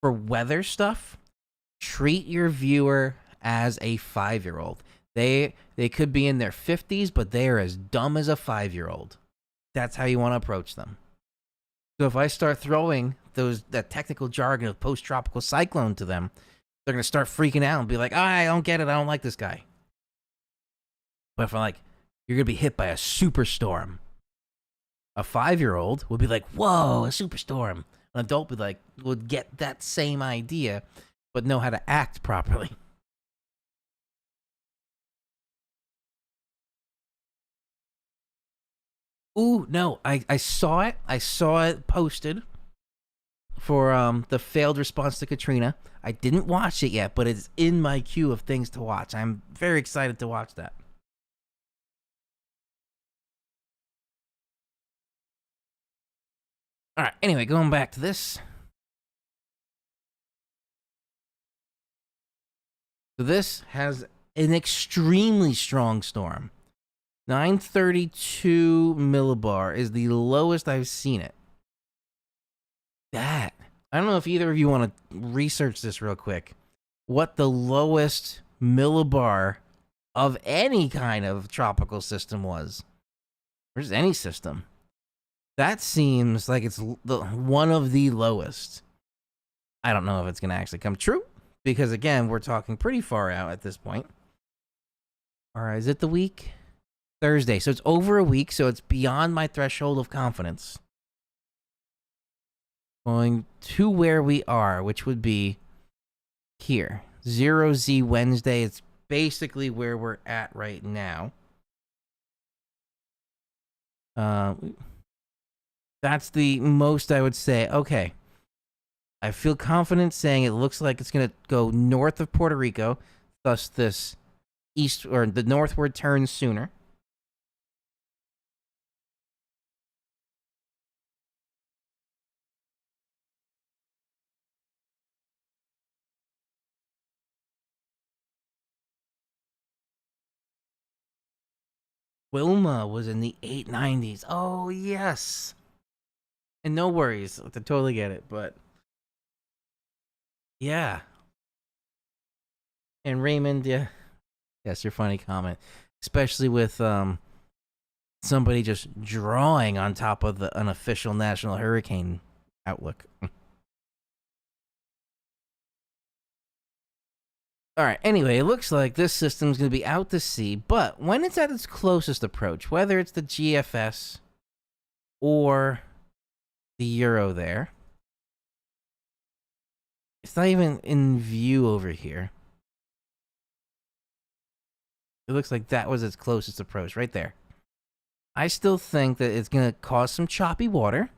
for weather stuff, treat your viewer as a 5-year-old. They could be in their 50s, but they are as dumb as a 5-year-old. That's how you want to approach them. So if I start throwing that technical jargon of post-tropical cyclone to them, they're going to start freaking out and be like, I don't get it. I don't like this guy. But if I'm like, you're going to be hit by a superstorm, a 5-year-old would be like, whoa, a superstorm. An adult would get that same idea, but know how to act properly. Ooh, no, I saw it. I saw it posted for the failed response to Katrina. I didn't watch it yet, but it's in my queue of things to watch. I'm very excited to watch that. All right, anyway, going back to this. So this has an extremely strong storm. 932 millibar is the lowest I've seen it. I don't know if either of you want to research this real quick. What the lowest millibar of any kind of tropical system was. Or just any system. That seems like it's one of the lowest. I don't know if it's going to actually come true. Because again, we're talking pretty far out at this point. Alright, is it the week? Thursday. So it's over a week, so it's beyond my threshold of confidence. Going to where we are, which would be here. 0Z Wednesday. It's basically where we're at right now. That's the most I would say. Okay. I feel confident saying it looks like it's going to go north of Puerto Rico, thus this east or the northward turn sooner. Wilma was in the 890s. Oh, yes. And no worries. I totally get it, but yeah. And Raymond, yeah. Yes, your funny comment. Especially with somebody just drawing on top of the unofficial National Hurricane Outlook. All right. Anyway, it looks like this system's going to be out to sea, but when it's at its closest approach, whether it's the GFS or the Euro there, it's not even in view over here. It looks like that was its closest approach right there. I still think that it's going to cause some choppy water.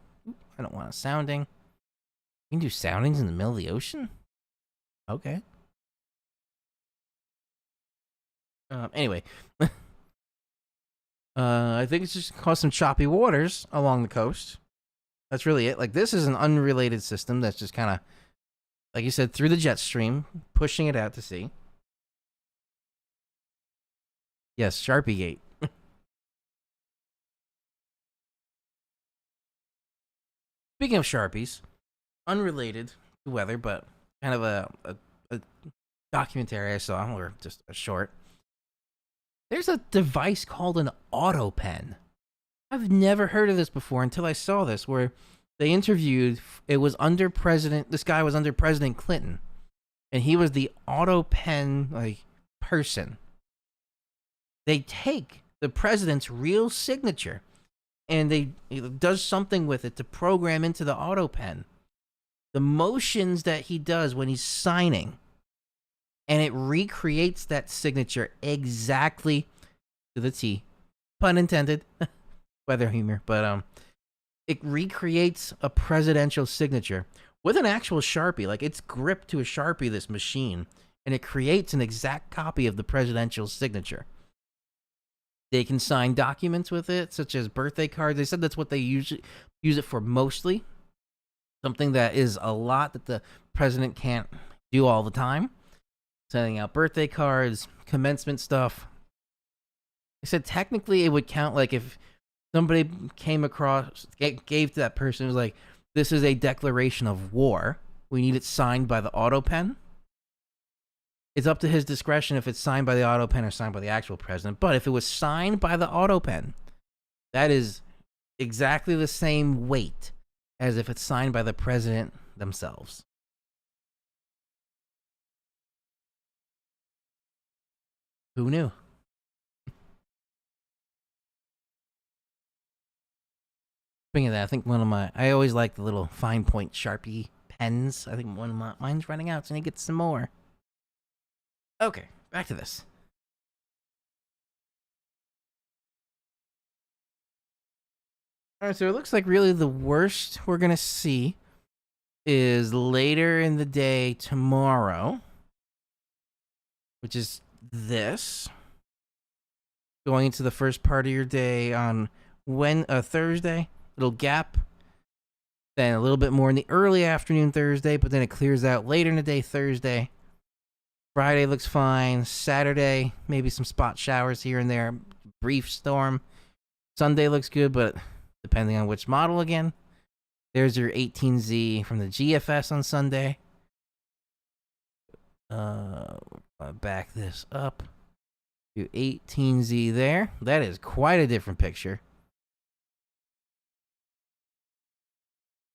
I don't want a sounding. You can do soundings in the middle of the ocean? Okay. Anyway, I think it's just cause some choppy waters along the coast. That's really it. Like, this is an unrelated system that's just kind of, like you said, through the jet stream, pushing it out to sea. Yes, Sharpie Gate. Speaking of Sharpies, unrelated to weather, but kind of a documentary I saw, or just a short. There's a device called an auto pen. I've never heard of this before until I saw this, where they interviewed. It was under President. This guy was under President Clinton, and he was the auto pen like person. They take the president's real signature, and it does something with it to program into the auto pen the motions that he does when he's signing, and it recreates that signature exactly to the T. Pun intended. Weather humor, but it recreates a presidential signature with an actual Sharpie. Like, it's gripped to a Sharpie, this machine, and it creates an exact copy of the presidential signature. They can sign documents with it, such as birthday cards. They said that's what they usually use it for mostly. Something that is a lot that the president can't do all the time. Sending out birthday cards, commencement stuff. They said technically it would count like if somebody came across, gave to that person, was like, this is a declaration of war. We need it signed by the auto pen. It's up to his discretion if it's signed by the auto pen or signed by the actual president. But if it was signed by the auto pen, that is exactly the same weight as if it's signed by the president themselves. Who knew? Speaking of that, I think I always like the little fine point Sharpie pens. I think one of mine's running out, so I need to get some more. Okay, back to this. All right, so it looks like really the worst we're gonna see is later in the day tomorrow, which is this. Going into the first part of your day on Thursday, little gap. Then a little bit more in the early afternoon Thursday, but then it clears out later in the day Thursday. Friday looks fine. Saturday, maybe some spot showers here and there. Brief storm. Sunday looks good, but depending on which model again. There's your 18Z from the GFS on Sunday. Back this up. Do 18Z there. That is quite a different picture.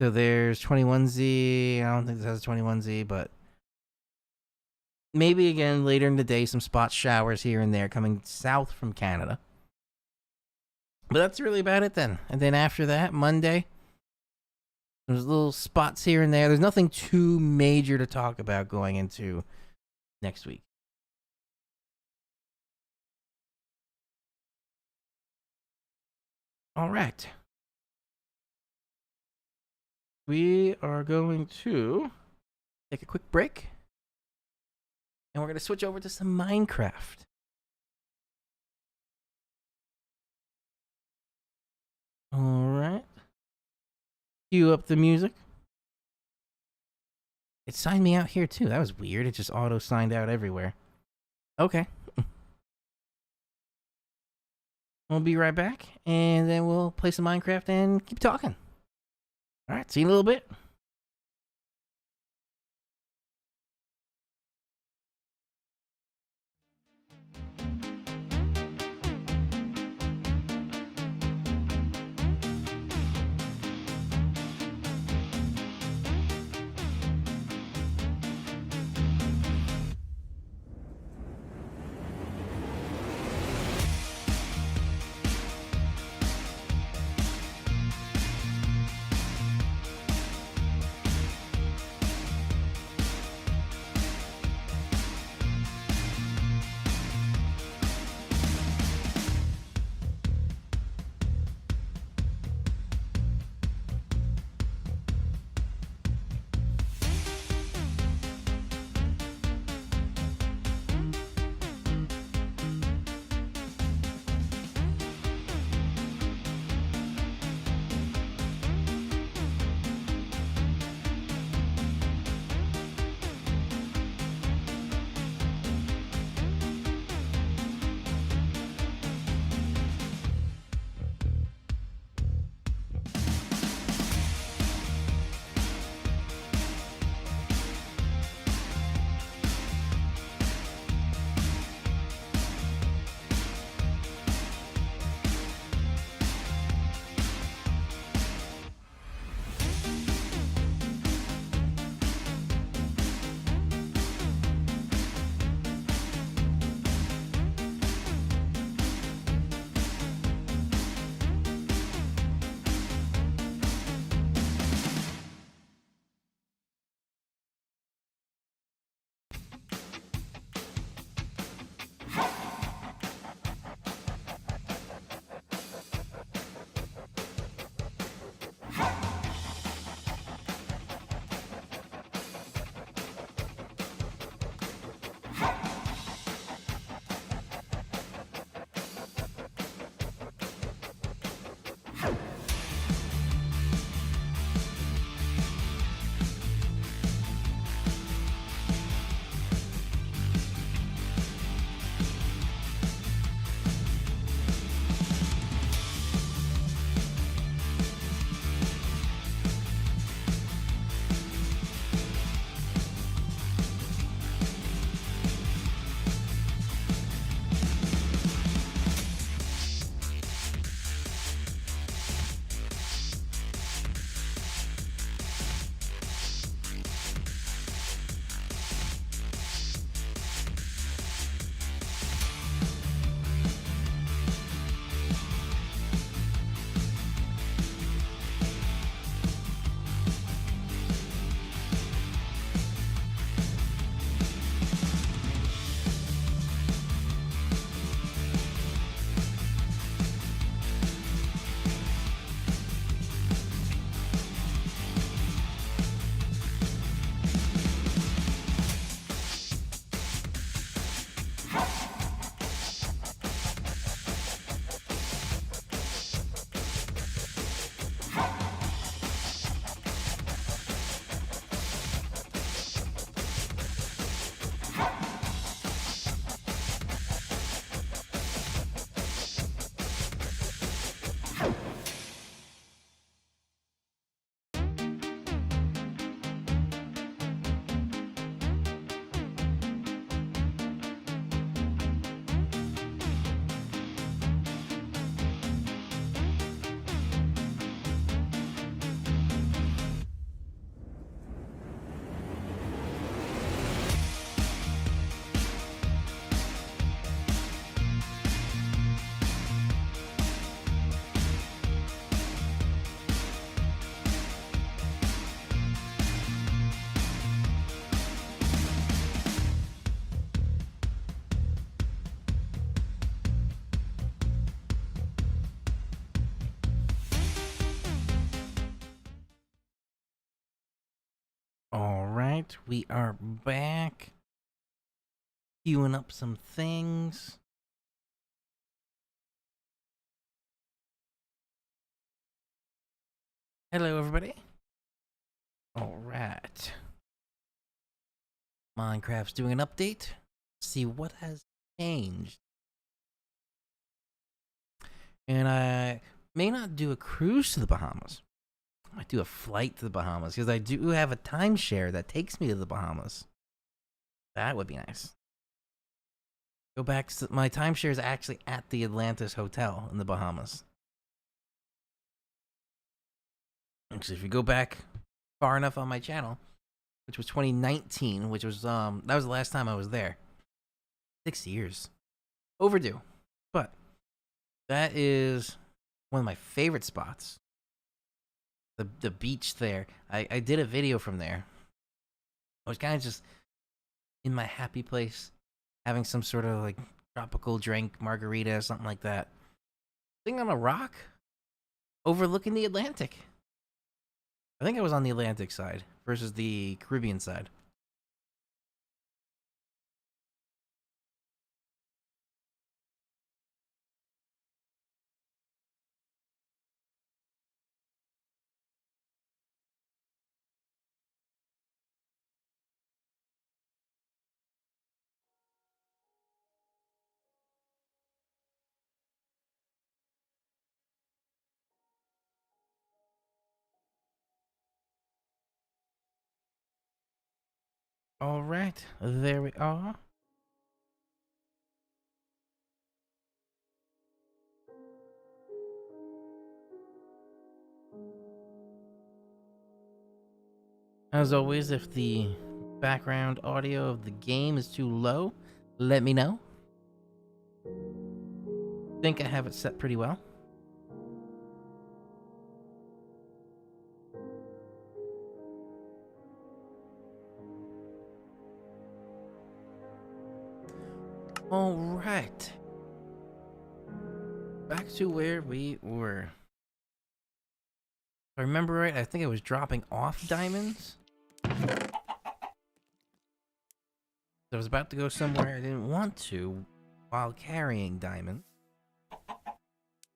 So there's 21Z. I don't think this has a 21Z, but maybe again later in the day, some spot showers here and there coming south from Canada. But that's really about it then. And then after that, Monday, there's little spots here and there. There's nothing too major to talk about going into next week. All right. we are going to take a quick break. And we're going to switch over to some Minecraft. All right. Cue up the music. It signed me out here too. That was weird. It just auto signed out everywhere. Okay. We'll be right back, and then we'll play some Minecraft and keep talking. All right, see you in a little bit. right, we are back. Queuing up some things. Hello, everybody. All right. Minecraft's doing an update. See what has changed. And I may not do a cruise to the Bahamas. I might do a flight to the Bahamas because I do have a timeshare that takes me to the Bahamas. That would be nice. Go back to my timeshare is actually at the Atlantis Hotel in the Bahamas. Actually, if you go back far enough on my channel, which was 2019, which was that was the last time I was there. 6 years. Overdue. But that is one of my favorite spots. The beach there. I did a video from there. I was kind of just in my happy place, having some sort of like tropical drink, margarita, something like that. Sitting on a rock, overlooking the Atlantic. I think I was on the Atlantic side versus the Caribbean side. All right, there we are. As always, if the background audio of the game is too low, let me know. Think I have it set pretty well. All right. Back to where we were. If I remember right, I think I was dropping off diamonds. I was about to go somewhere I didn't want to while carrying diamonds.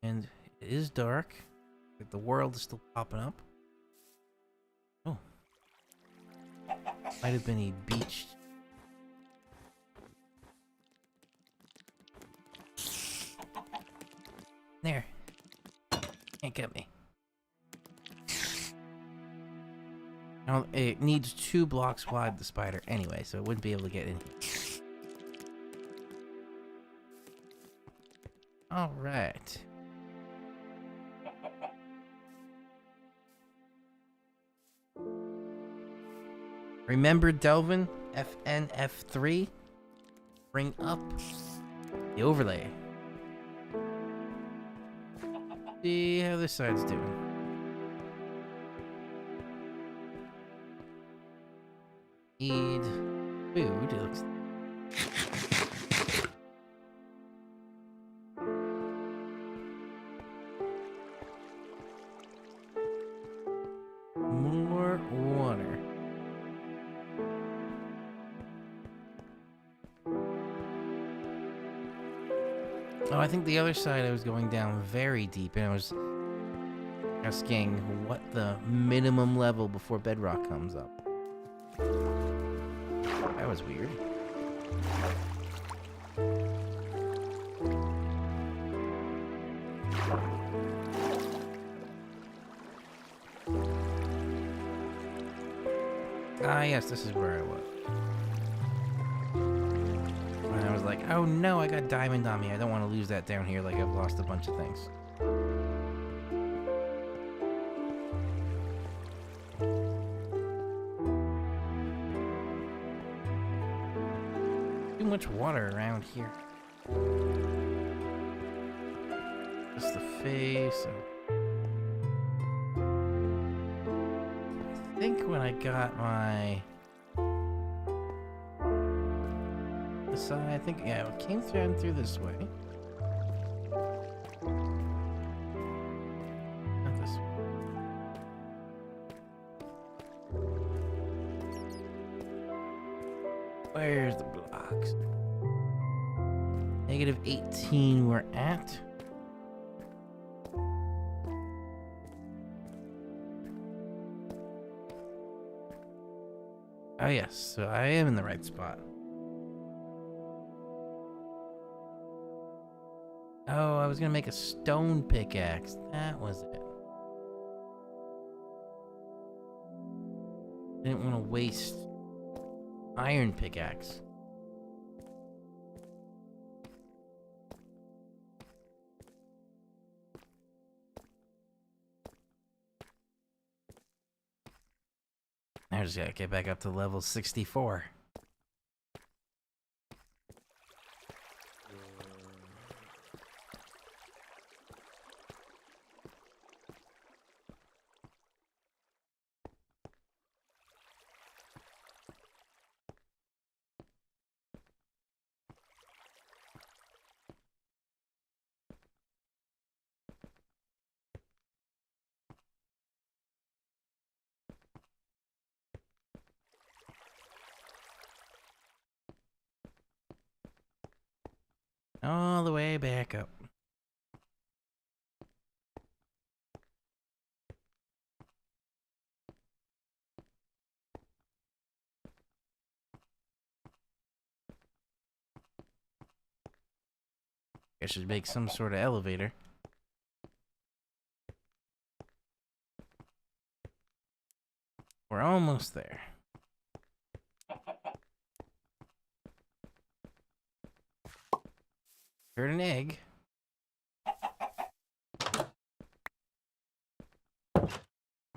And it is dark. Like the world is still popping up. Oh. Might have been a beach. There. Can't get me. Now, it needs 2 blocks wide, the spider, anyway, so it wouldn't be able to get in here. Alright. Remember Delvin? FNF3? Bring up the overlay. See how this side's doing. Need food. It looks. More water. Oh, I think the other side I was going down very deep, and I was asking what the minimum level before bedrock comes up. That was weird. Ah, yes, this is where I was. And I was like, oh no, I got diamond on me. I don't want to lose that down here like I've lost a bunch of things. Too much water around here. Just the face. I think when I got my this side, I think yeah, it came through this way. Not this way. Where's the blocks? Negative 18 we're at. Oh yes, so I am in the right spot. Oh, I was gonna make a stone pickaxe. That was it. Didn't want to waste iron pickaxe. I just gotta get back up to level 64. All the way back up. I should make some sort of elevator. We're almost there. Heard an egg.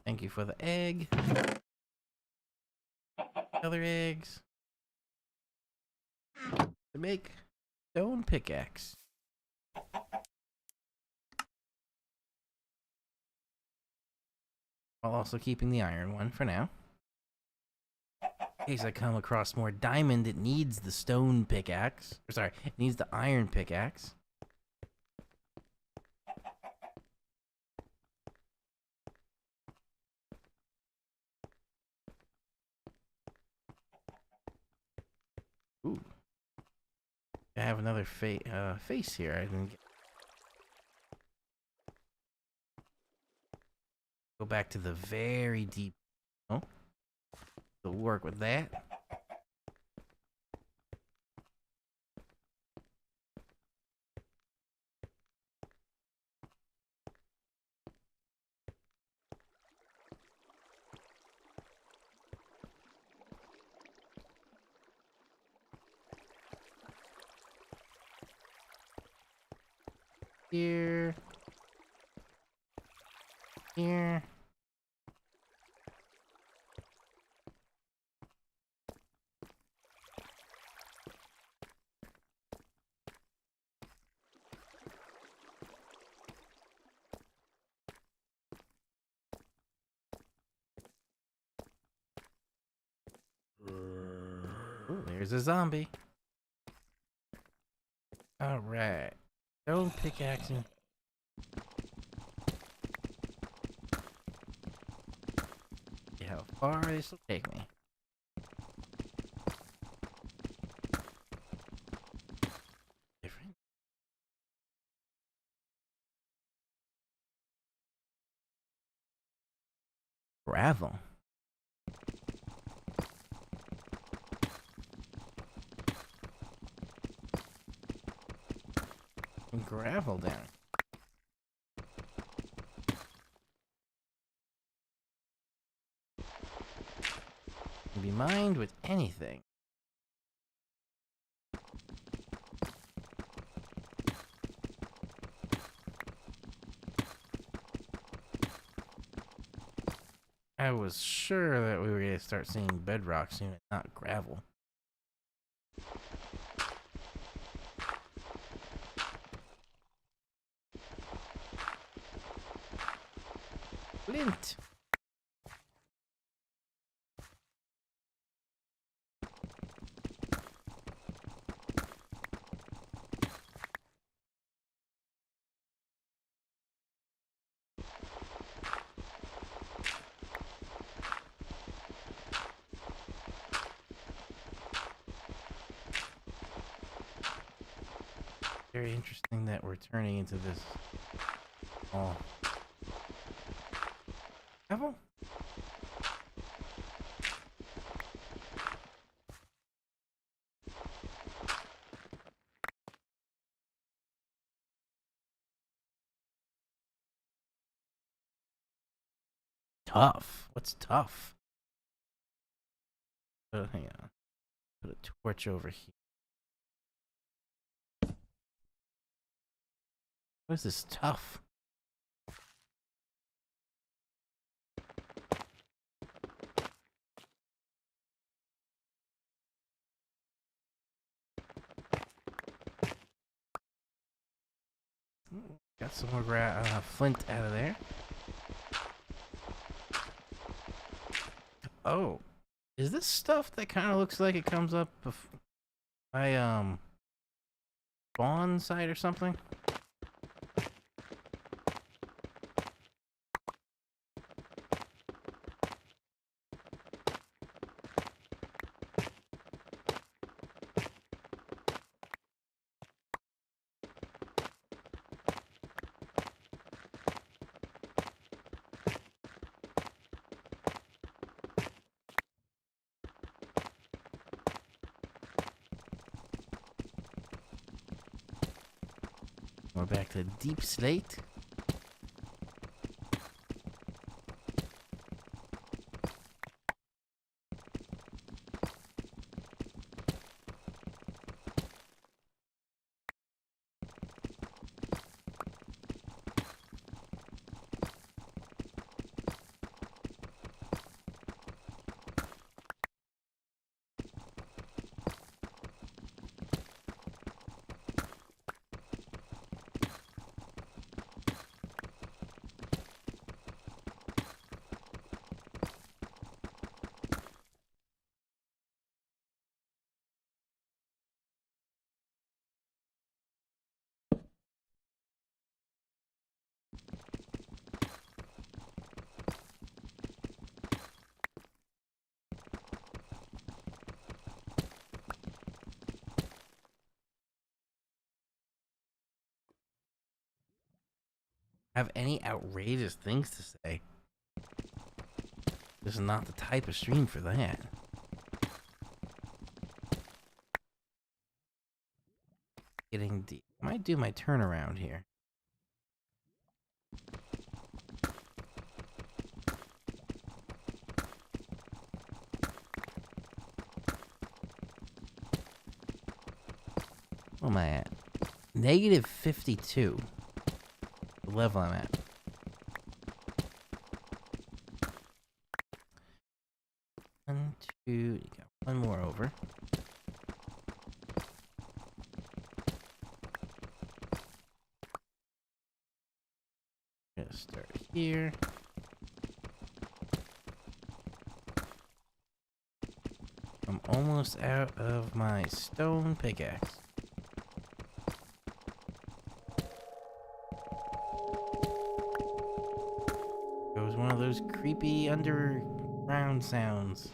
Thank you for the egg. Other eggs. To make stone pickaxe. While also keeping the iron one for now. In case I come across more diamond, it needs the stone pickaxe. Or sorry, it needs the iron pickaxe. Ooh. I have another face here. I didn't get... Go back to the very deep. Oh. We'll work with that. Here. Here. Ooh, there's a zombie. Alright. Stone pickaxing. See how far this will take me. Different. Gravel. Gravel down. Can be mined with anything. I was sure that we were going to start seeing bedrock soon and not gravel. Flint. Very interesting that we're turning into this. Oh. Apple? Tough. What's tough? Hang on. Put a torch over here. What is this tough? Got some more flint out of there. Oh, is this stuff that kind of looks like it comes up by spawn site or something? We're back to deep slate. Have any outrageous things to say. This is not the type of stream for that. Getting deep. I might do my turnaround here. What am I at? Negative 52. The level I'm at. One, two, you got one more over. Gonna start here. I'm almost out of my stone pickaxe. It was one of those creepy underground sounds.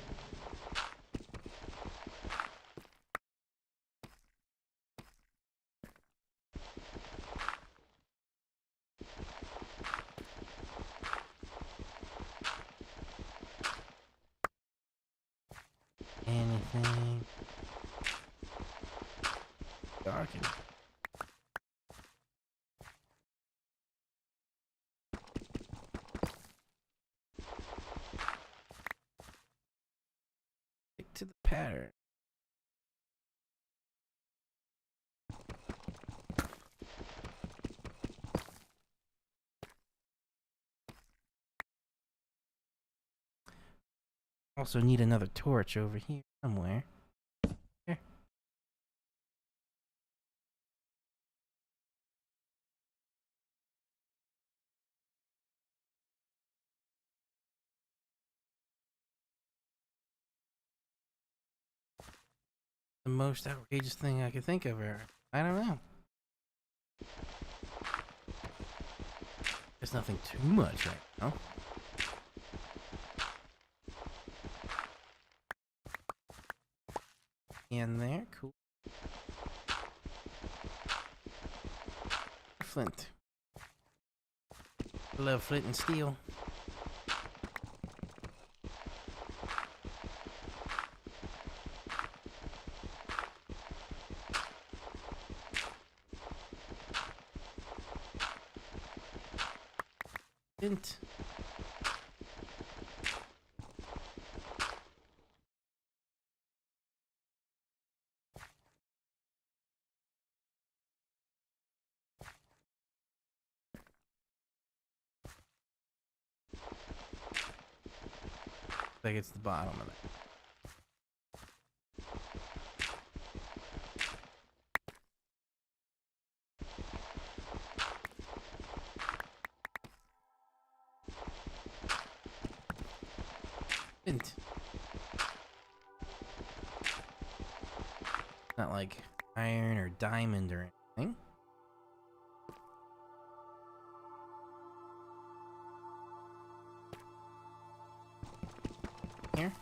Anything? Darken. Stick to the pattern. Also need another torch over here somewhere. Here. The most outrageous thing I could think of, Eric. I don't know. There's nothing too much right now. In there, cool. flint. I love flint and steel. Flint. Like it's the bottom of it. Flint. Not like iron or diamond or anything. Here.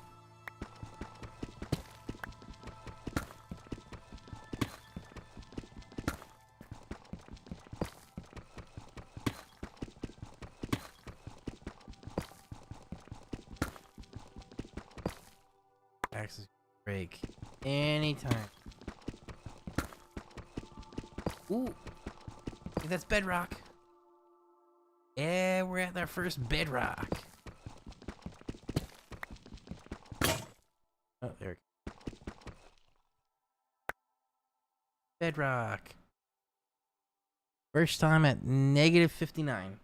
Axes break anytime. Ooh, hey, that's bedrock. Yeah, we're at our first bedrock. Oh, there. Bedrock. First time at negative 59.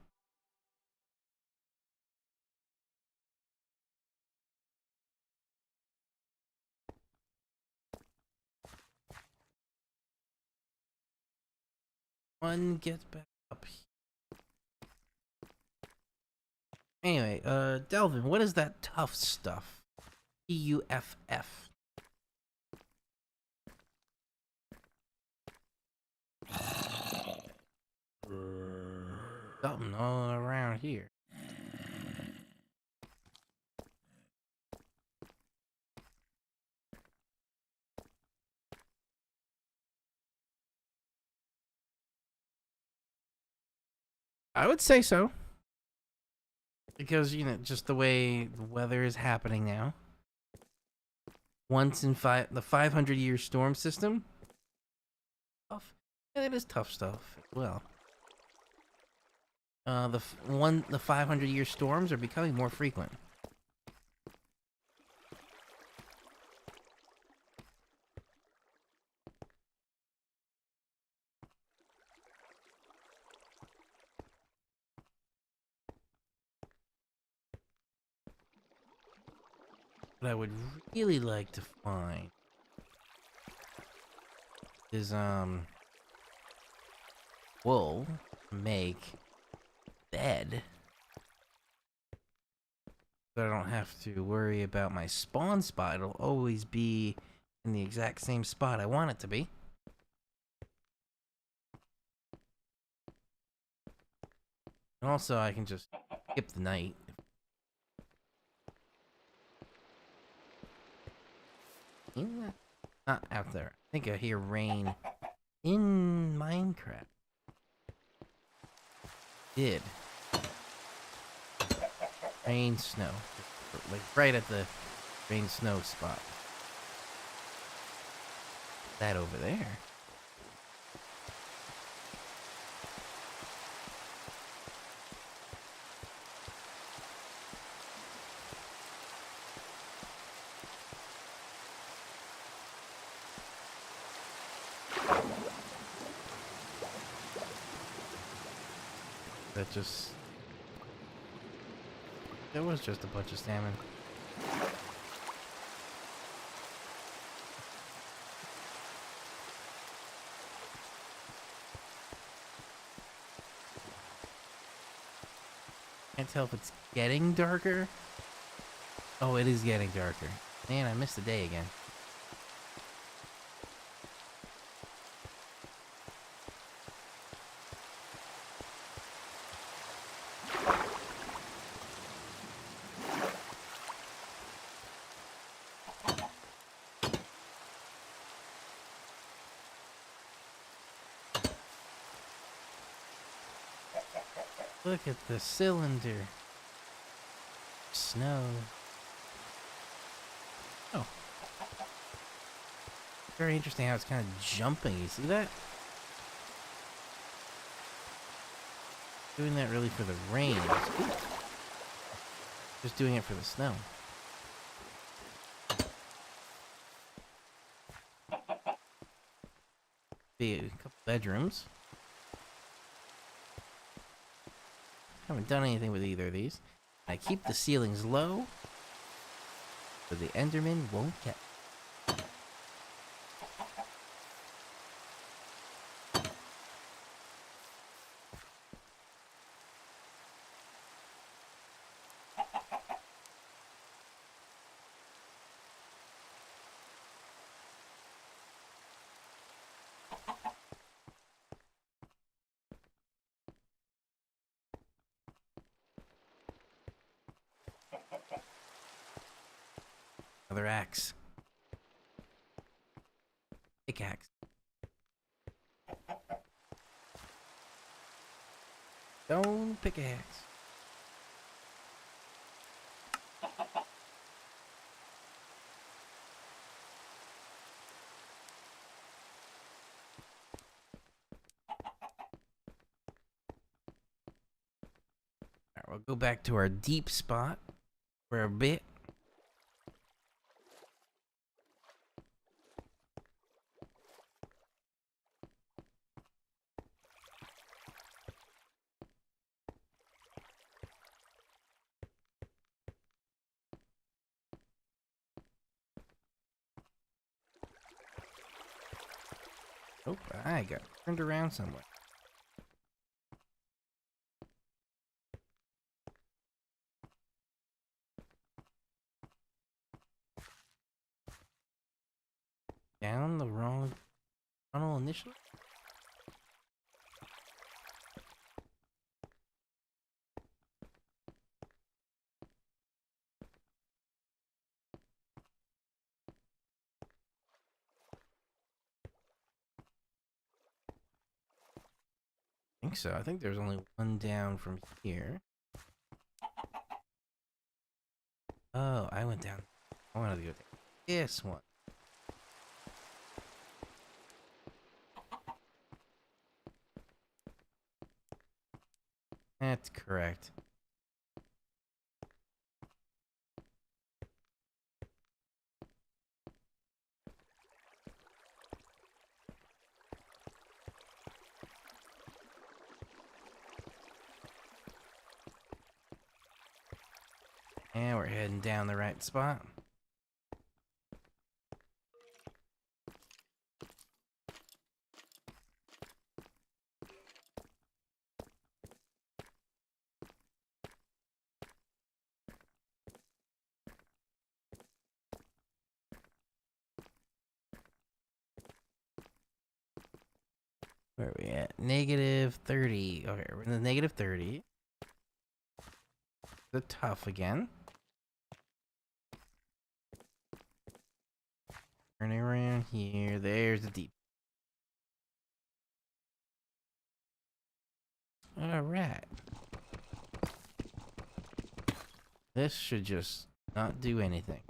One gets back up here. Anyway, Delvin, what is that tough stuff? Tuff. Something all around here. I would say so. Because, you know, just the way the weather is happening now. Once in the 500-year storm system. Tough. Yeah, it is tough stuff. Well. The 500-year storms are becoming more frequent. What I would really like to find is wool to make bed, so I don't have to worry about my spawn spot. It'll always be in the exact same spot I want it to be. And also I can just skip the night. Not out there. I think I hear rain in Minecraft. Did. Rain, snow. Like right at the rain, snow spot. That over there. That was just a bunch of salmon. Can't tell if it's getting darker. Oh, it is getting darker. Man, I missed the day again. Look at the cylinder. Snow. Oh. Very interesting how it's kind of jumping. You see that? Doing that really for the rain. Just doing it for the snow. Be a couple bedrooms. Haven't done anything with either of these. I keep the ceilings low so the Enderman won't get. Another axe. Pickaxe. Stone pickaxe. Alright, we'll go back to our deep spot for a bit. Oh, I got turned around somewhere. Down the wrong tunnel initially? I think so. I think there's only one down from here. Oh, I went down. I wanted to go down this one. That's correct. And we're heading down the right spot. Where are we at? Negative 30. Okay, we're in the negative 30. The tough again. Turning around here. There's the deep. Alright. This should just not do anything.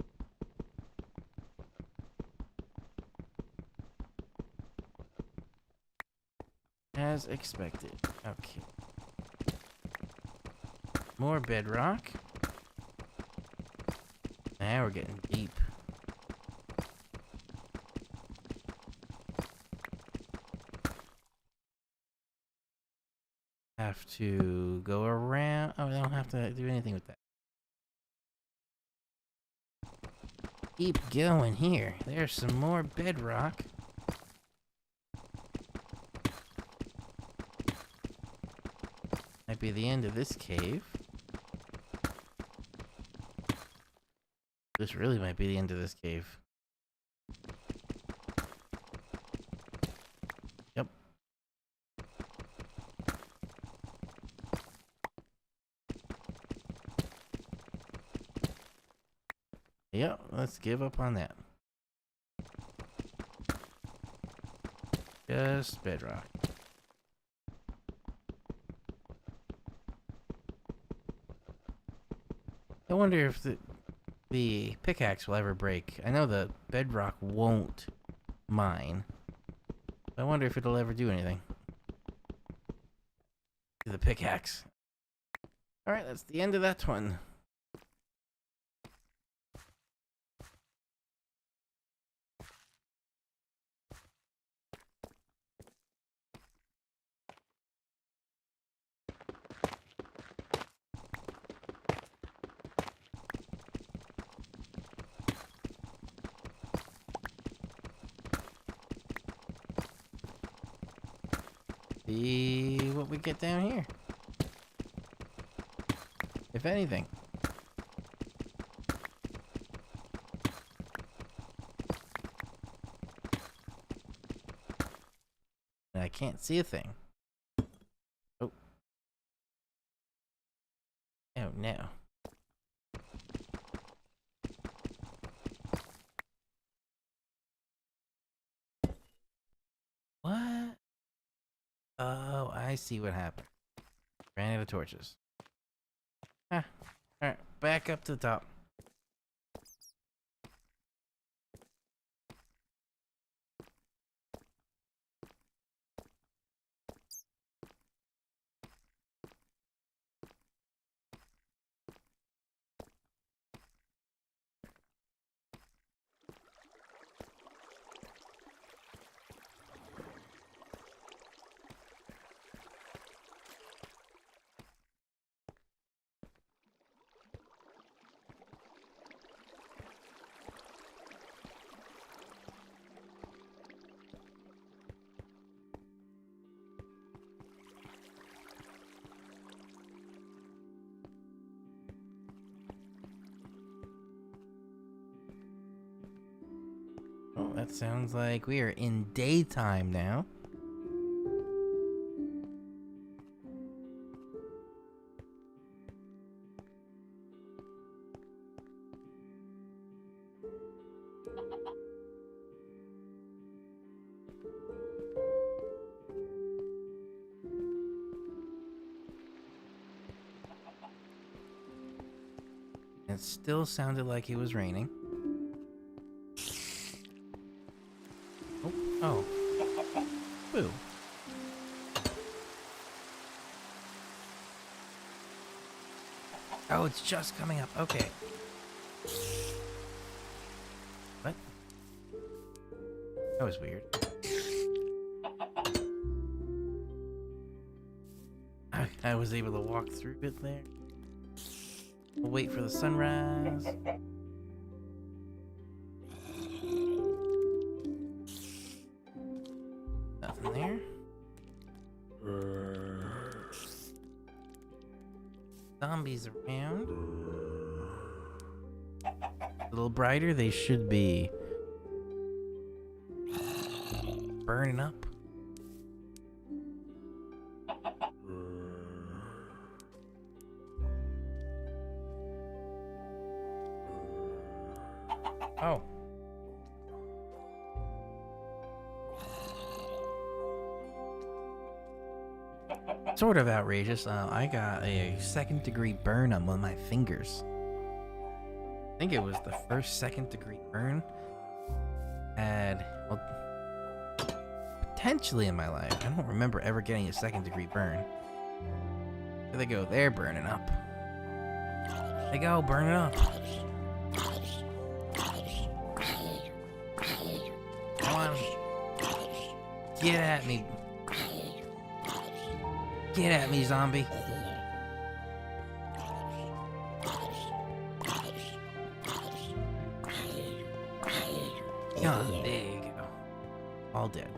As expected. Okay. More bedrock. Now we're getting deep. Have to go around. Oh, I don't have to do anything with that. Keep going here. There's some more bedrock. Might be the end of this cave. This really might be the end of this cave. Yep. Yep, let's give up on that. Just bedrock. I wonder if the pickaxe will ever break. I know the bedrock won't mine. I wonder if it'll ever do anything to the pickaxe. Alright, that's the end of that one. See what we get down here. If anything. I can't see a thing. Oh. Oh no. What? Oh, I see what happened. Ran out of torches. Ah. Alright, back up to the top. Oh, that sounds like we are in daytime now. It still sounded like it was raining. Oh. Boo. Oh, it's just coming up. Okay. What? That was weird. I was able to walk through it there. We'll wait for the sunrise. Nothing there. Zombies around. A little brighter, they should be burning up. Oh. Sort of outrageous. I got a second-degree burn on one of my fingers. I think it was the first second-degree burn well, potentially in my life. I don't remember ever getting a second-degree burn. There they go. They're burning up. They go, burning up. Come on. Get at me. Get at me, zombie. Yeah, there you go. All dead.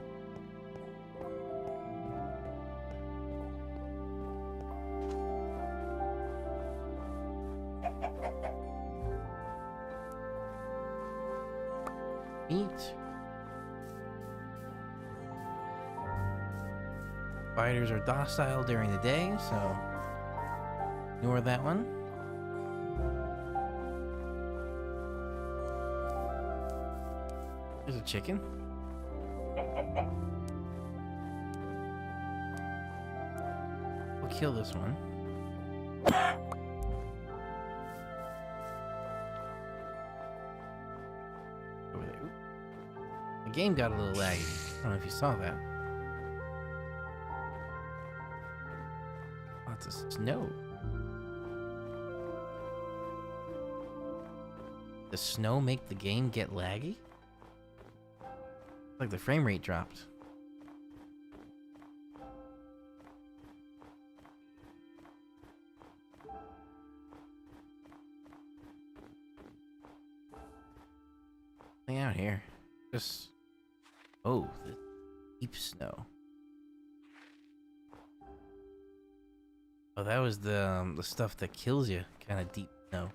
Eat. Spiders are docile during the day, so ignore that one. There's a chicken. We'll kill this one. The game got a little laggy. I don't know if you saw that. Lots of snow. Does snow make the game get laggy? Like the frame rate dropped. Hang out here. Just oh, the deep snow. Oh, that was the stuff that kills you. Kind of deep snow.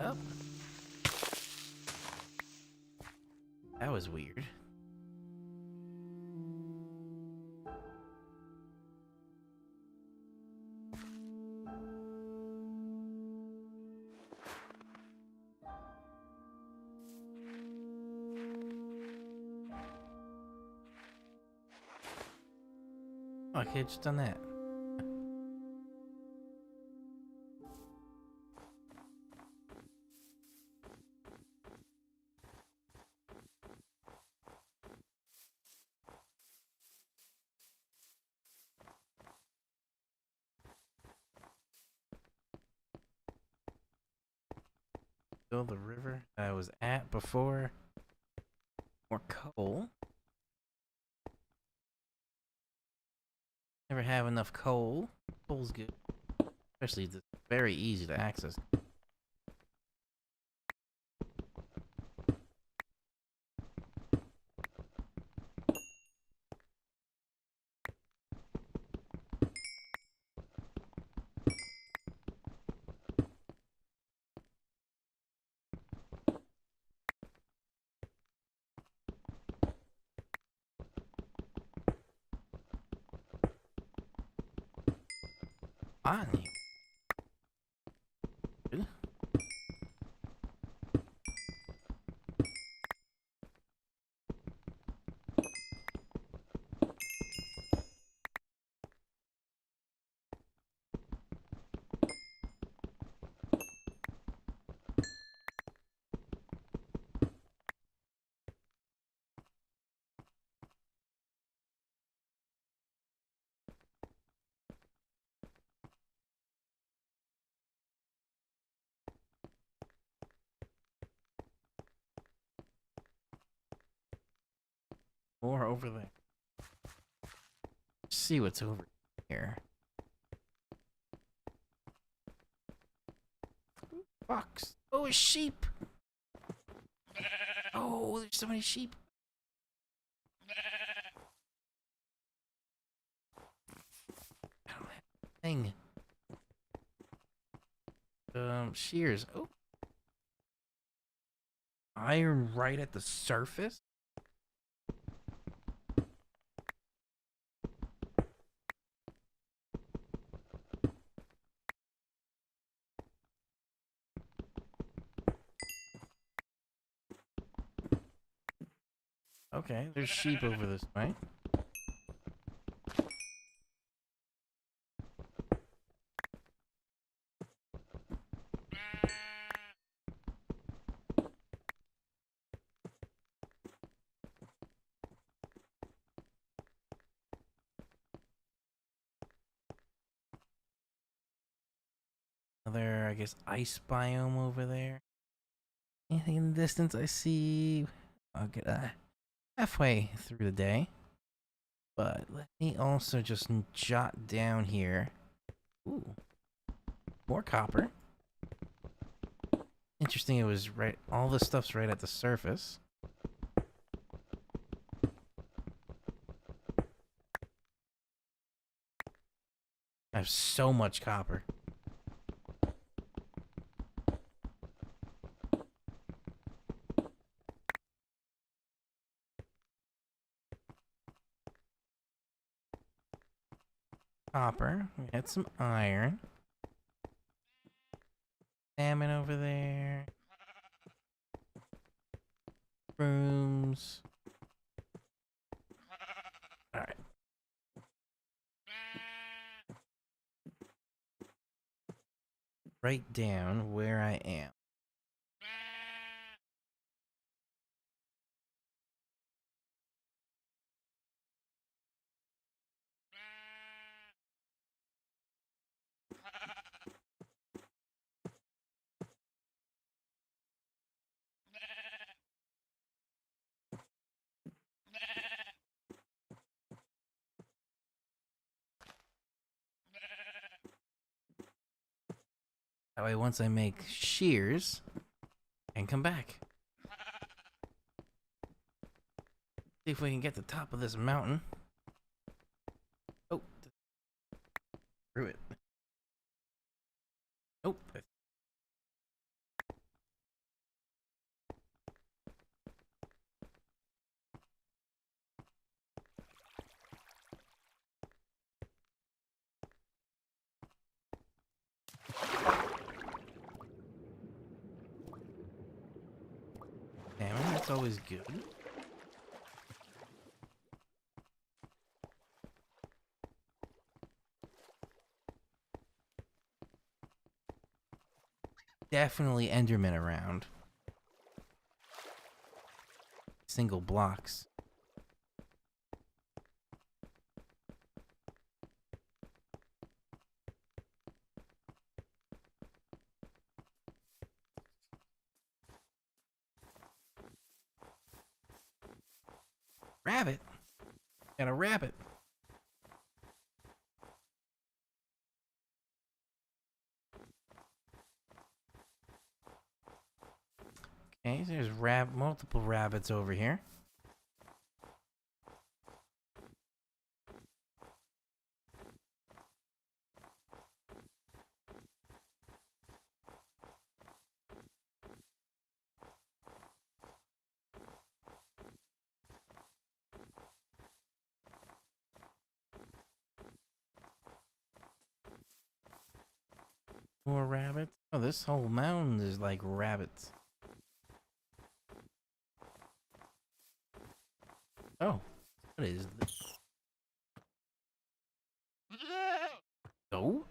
Oh, that was weird. Oh, I could have just done that. Still the river I was at before. More coal. Never have enough coal. Coal's good. Especially if it's very easy to access. Fine. Good. More over there. Let's see what's over here. Fox. Oh, a sheep. Oh, there's so many sheep. I don't have a thing. Shears. Oh. Iron right at the surface? Okay, there's sheep over this way. Another, I guess, ice biome over there. Anything in the distance I see? I'll get halfway through the day. But let me also just jot down here. Ooh. More copper. Interesting, it was right. All the stuff's right at the surface. I have so much copper. Copper. We had some iron. Salmon over there. Rooms. Alright. write down where I am. That way, once I make shears, I can come back. See if we can get to the top of this mountain. Oh, through it. Nope. Salmon, that's always good. Definitely Enderman around. Single blocks. Rabbit? Got a rabbit. Okay, so there's multiple rabbits over here. More rabbits. Oh, this whole mountain is like rabbits. Oh, what is this? Goat?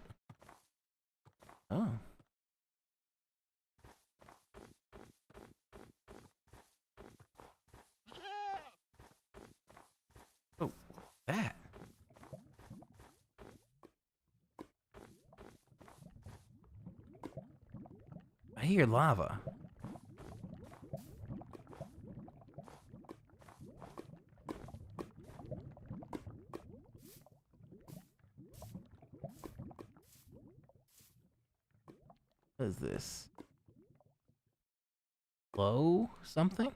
Oh. Oh, that. I hear lava. What is this? Glow something?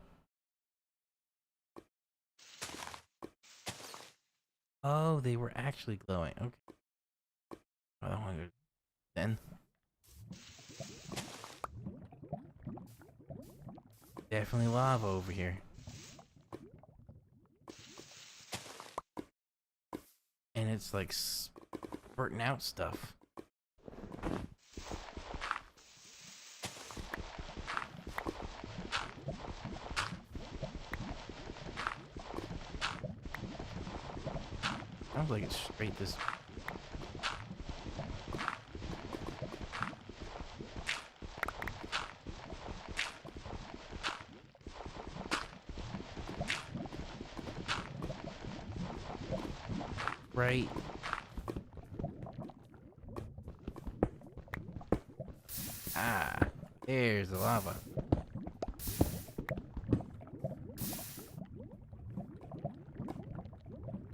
Oh, they were actually glowing. Okay. I don't want to then. Definitely lava over here. And it's like spurting out stuff. Sounds like it's straight this. Right. Ah, there's the lava.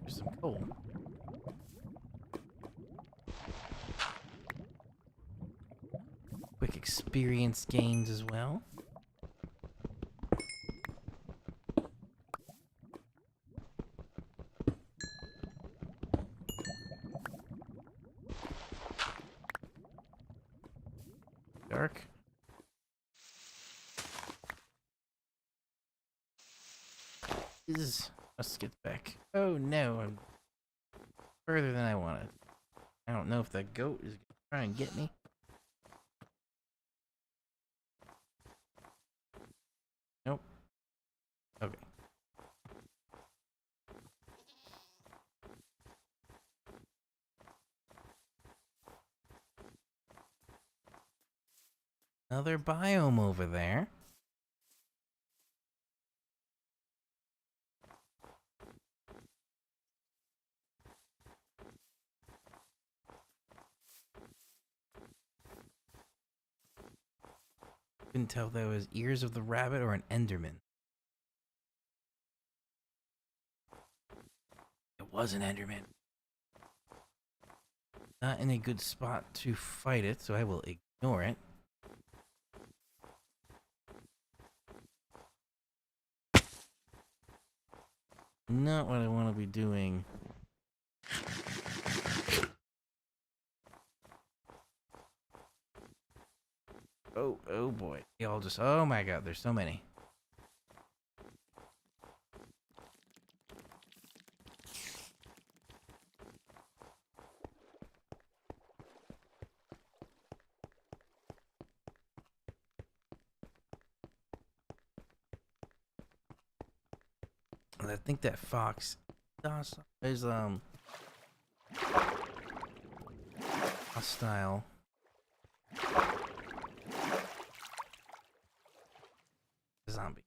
There's some coal. Quick experience gains as well. Dark. Let's get back. Oh no, I'm further than I wanted. I don't know if that goat is gonna try and get me. Nope. Okay. Another biome over there. Couldn't tell if that was ears of the rabbit or an Enderman. It was an Enderman. Not in a good spot to fight it, so I will ignore it. Not what I want to be doing. Oh boy. They all just, oh my god, there's so many. And I think that fox is hostile. Zombie.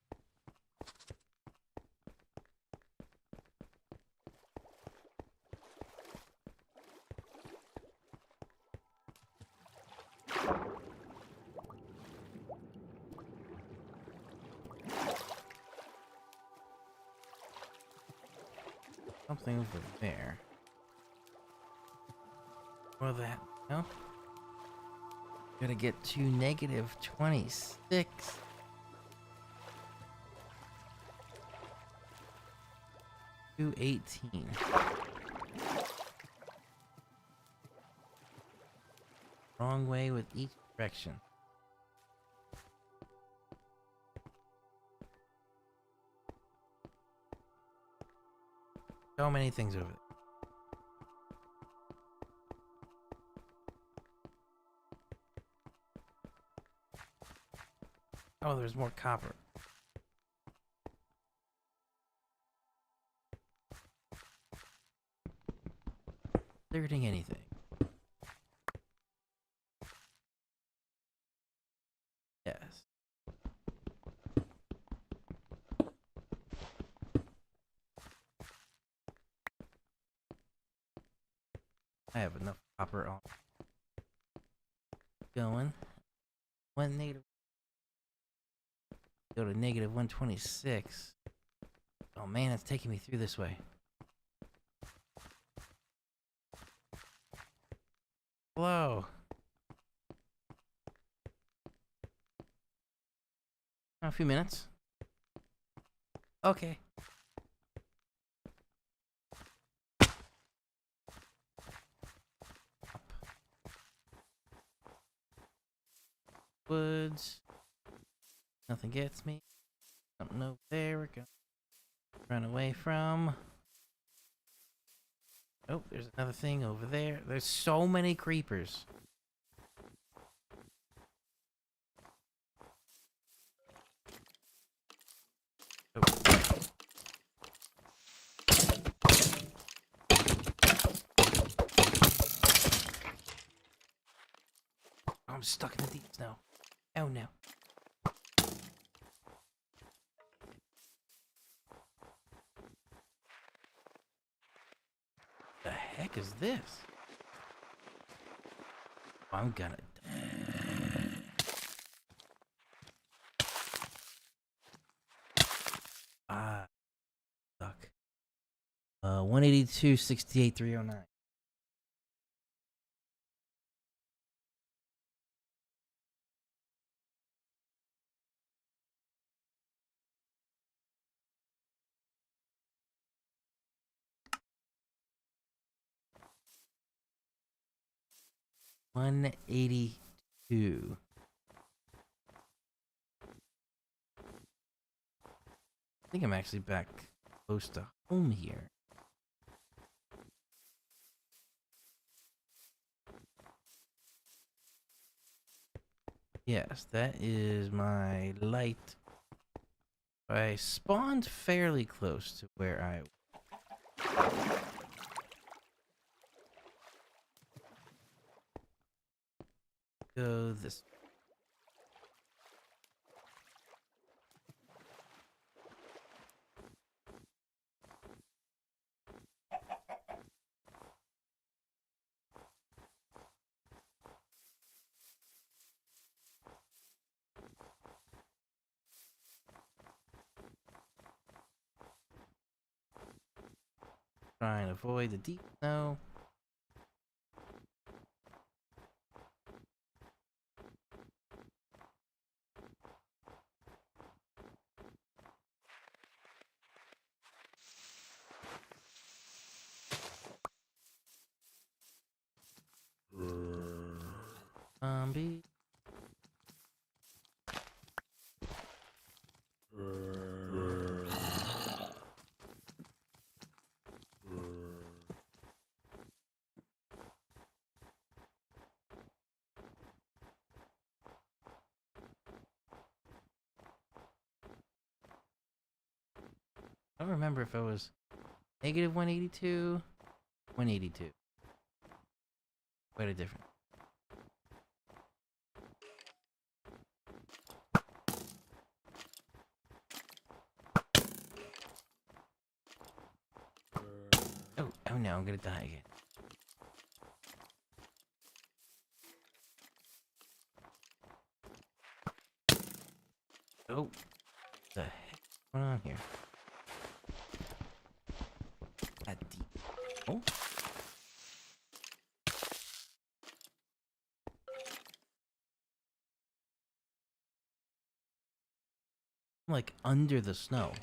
Something over there. Or that, no? Gotta get to negative 26. To 18. Wrong way with each direction. So many things over there. Oh, there's more copper. Alerting anything. Yes. I have enough copper on. Going. One negative. Go to negative 126. Oh man, it's taking me through this way. Hello. A few minutes. Okay. Up. Woods. Nothing gets me. Something over there we're gonna run away from. Oh, there's another thing over there. There's so many creepers. Oh. I'm stuck in the deep snow. Oh no. The heck is this? I'm gonna. Ah, stuck. 182, 68, 309. $182. I think I'm actually back close to home here. Yes, that is my light. I spawned fairly close to where I go this. Try and avoid the deep snow. Zombie. I don't remember if it was negative 182, 182. Quite a difference. Oh no, I'm gonna die again. Oh, what the heck is going on here? That deep. Oh. I'm like under the snow.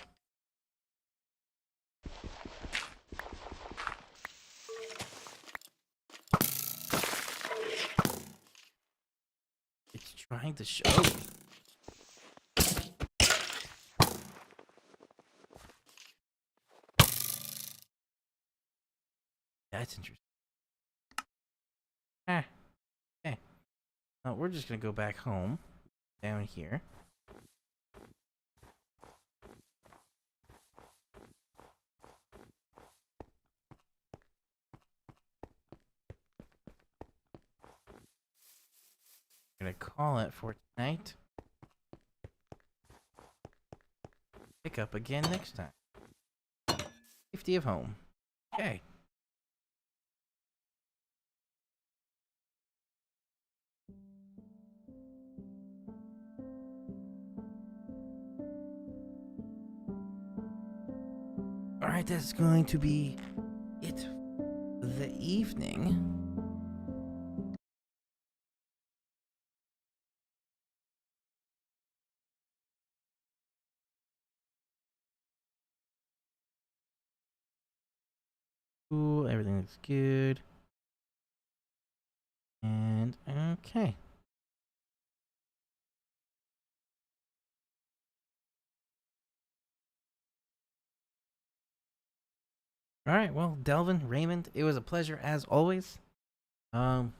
It's trying to show. That's interesting. Okay. We're just gonna go back home. Down here. I'm gonna call it for tonight. Pick up again next time. Safety of home. Okay. Alright, that's going to be it for the evening. Cool, everything looks good. And okay. All right, well, Delvin, Raymond, it was a pleasure as always. If you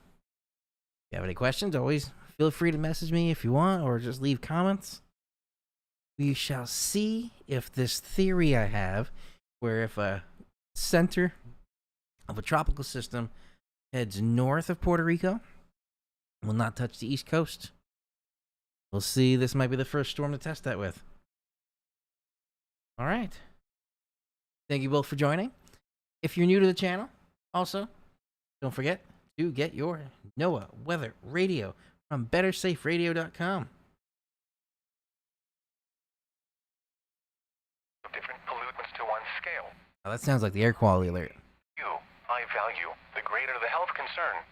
have any questions, always feel free to message me if you want, or just leave comments. We shall see if this theory I have, where if a center of a tropical system heads north of Puerto Rico, will not touch the East Coast. We'll see. This might be the first storm to test that with. All right. Thank you both for joining. If you're new to the channel, also, don't forget to get your NOAA weather radio from bettersaferadio.com. Different pollutants to one scale. Oh, that sounds like the air quality alert. High value, the greater the health concern.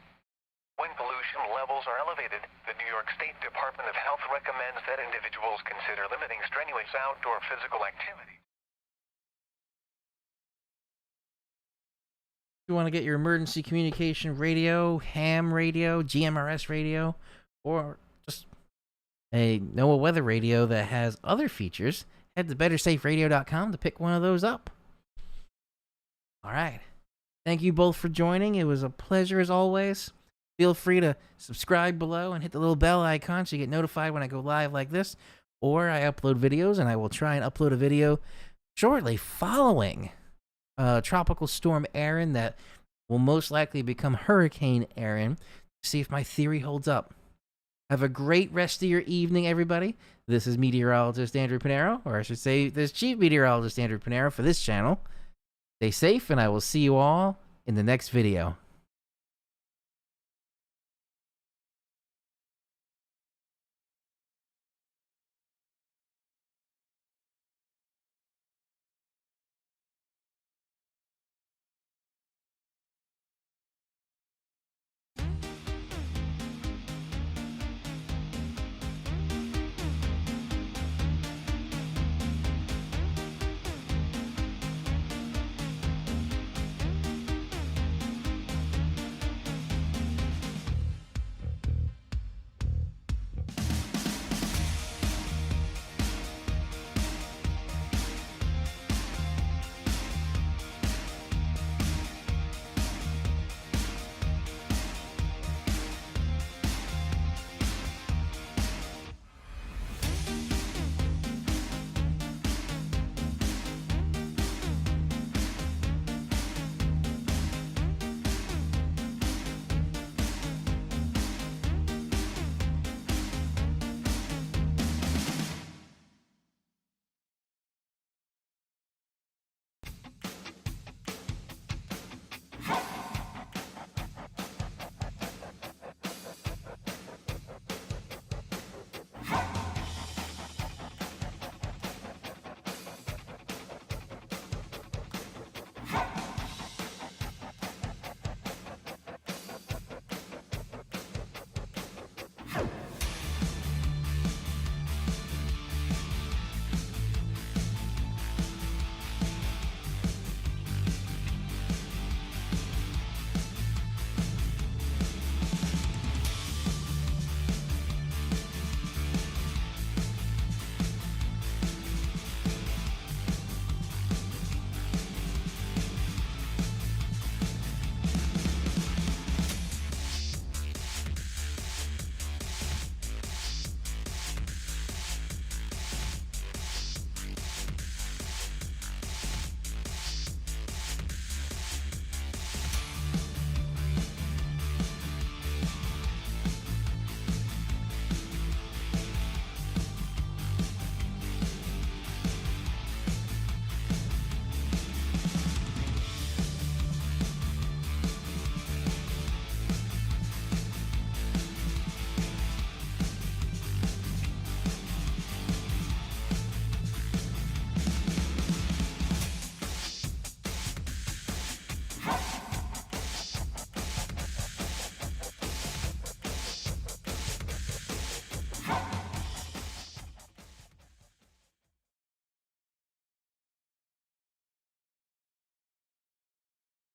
When pollution levels are elevated, the New York State Department of Health recommends that individuals consider limiting strenuous outdoor physical activity. If you want to get your emergency communication radio, ham radio, GMRS radio, or just a NOAA weather radio that has other features, head to bettersaferadio.com to pick one of those up. All right. Thank you both for joining. It was a pleasure as always. Feel free to subscribe below and hit the little bell icon so you get notified when I go live like this, or I upload videos, and I will try and upload a video shortly following Tropical Storm Erin that will most likely become Hurricane Erin. See if my theory holds up. Have a great rest of your evening, everybody. This is Meteorologist Andrew Pinero, or I should say, this is Chief Meteorologist Andrew Pinero for this channel. Stay safe, and I will see you all in the next video.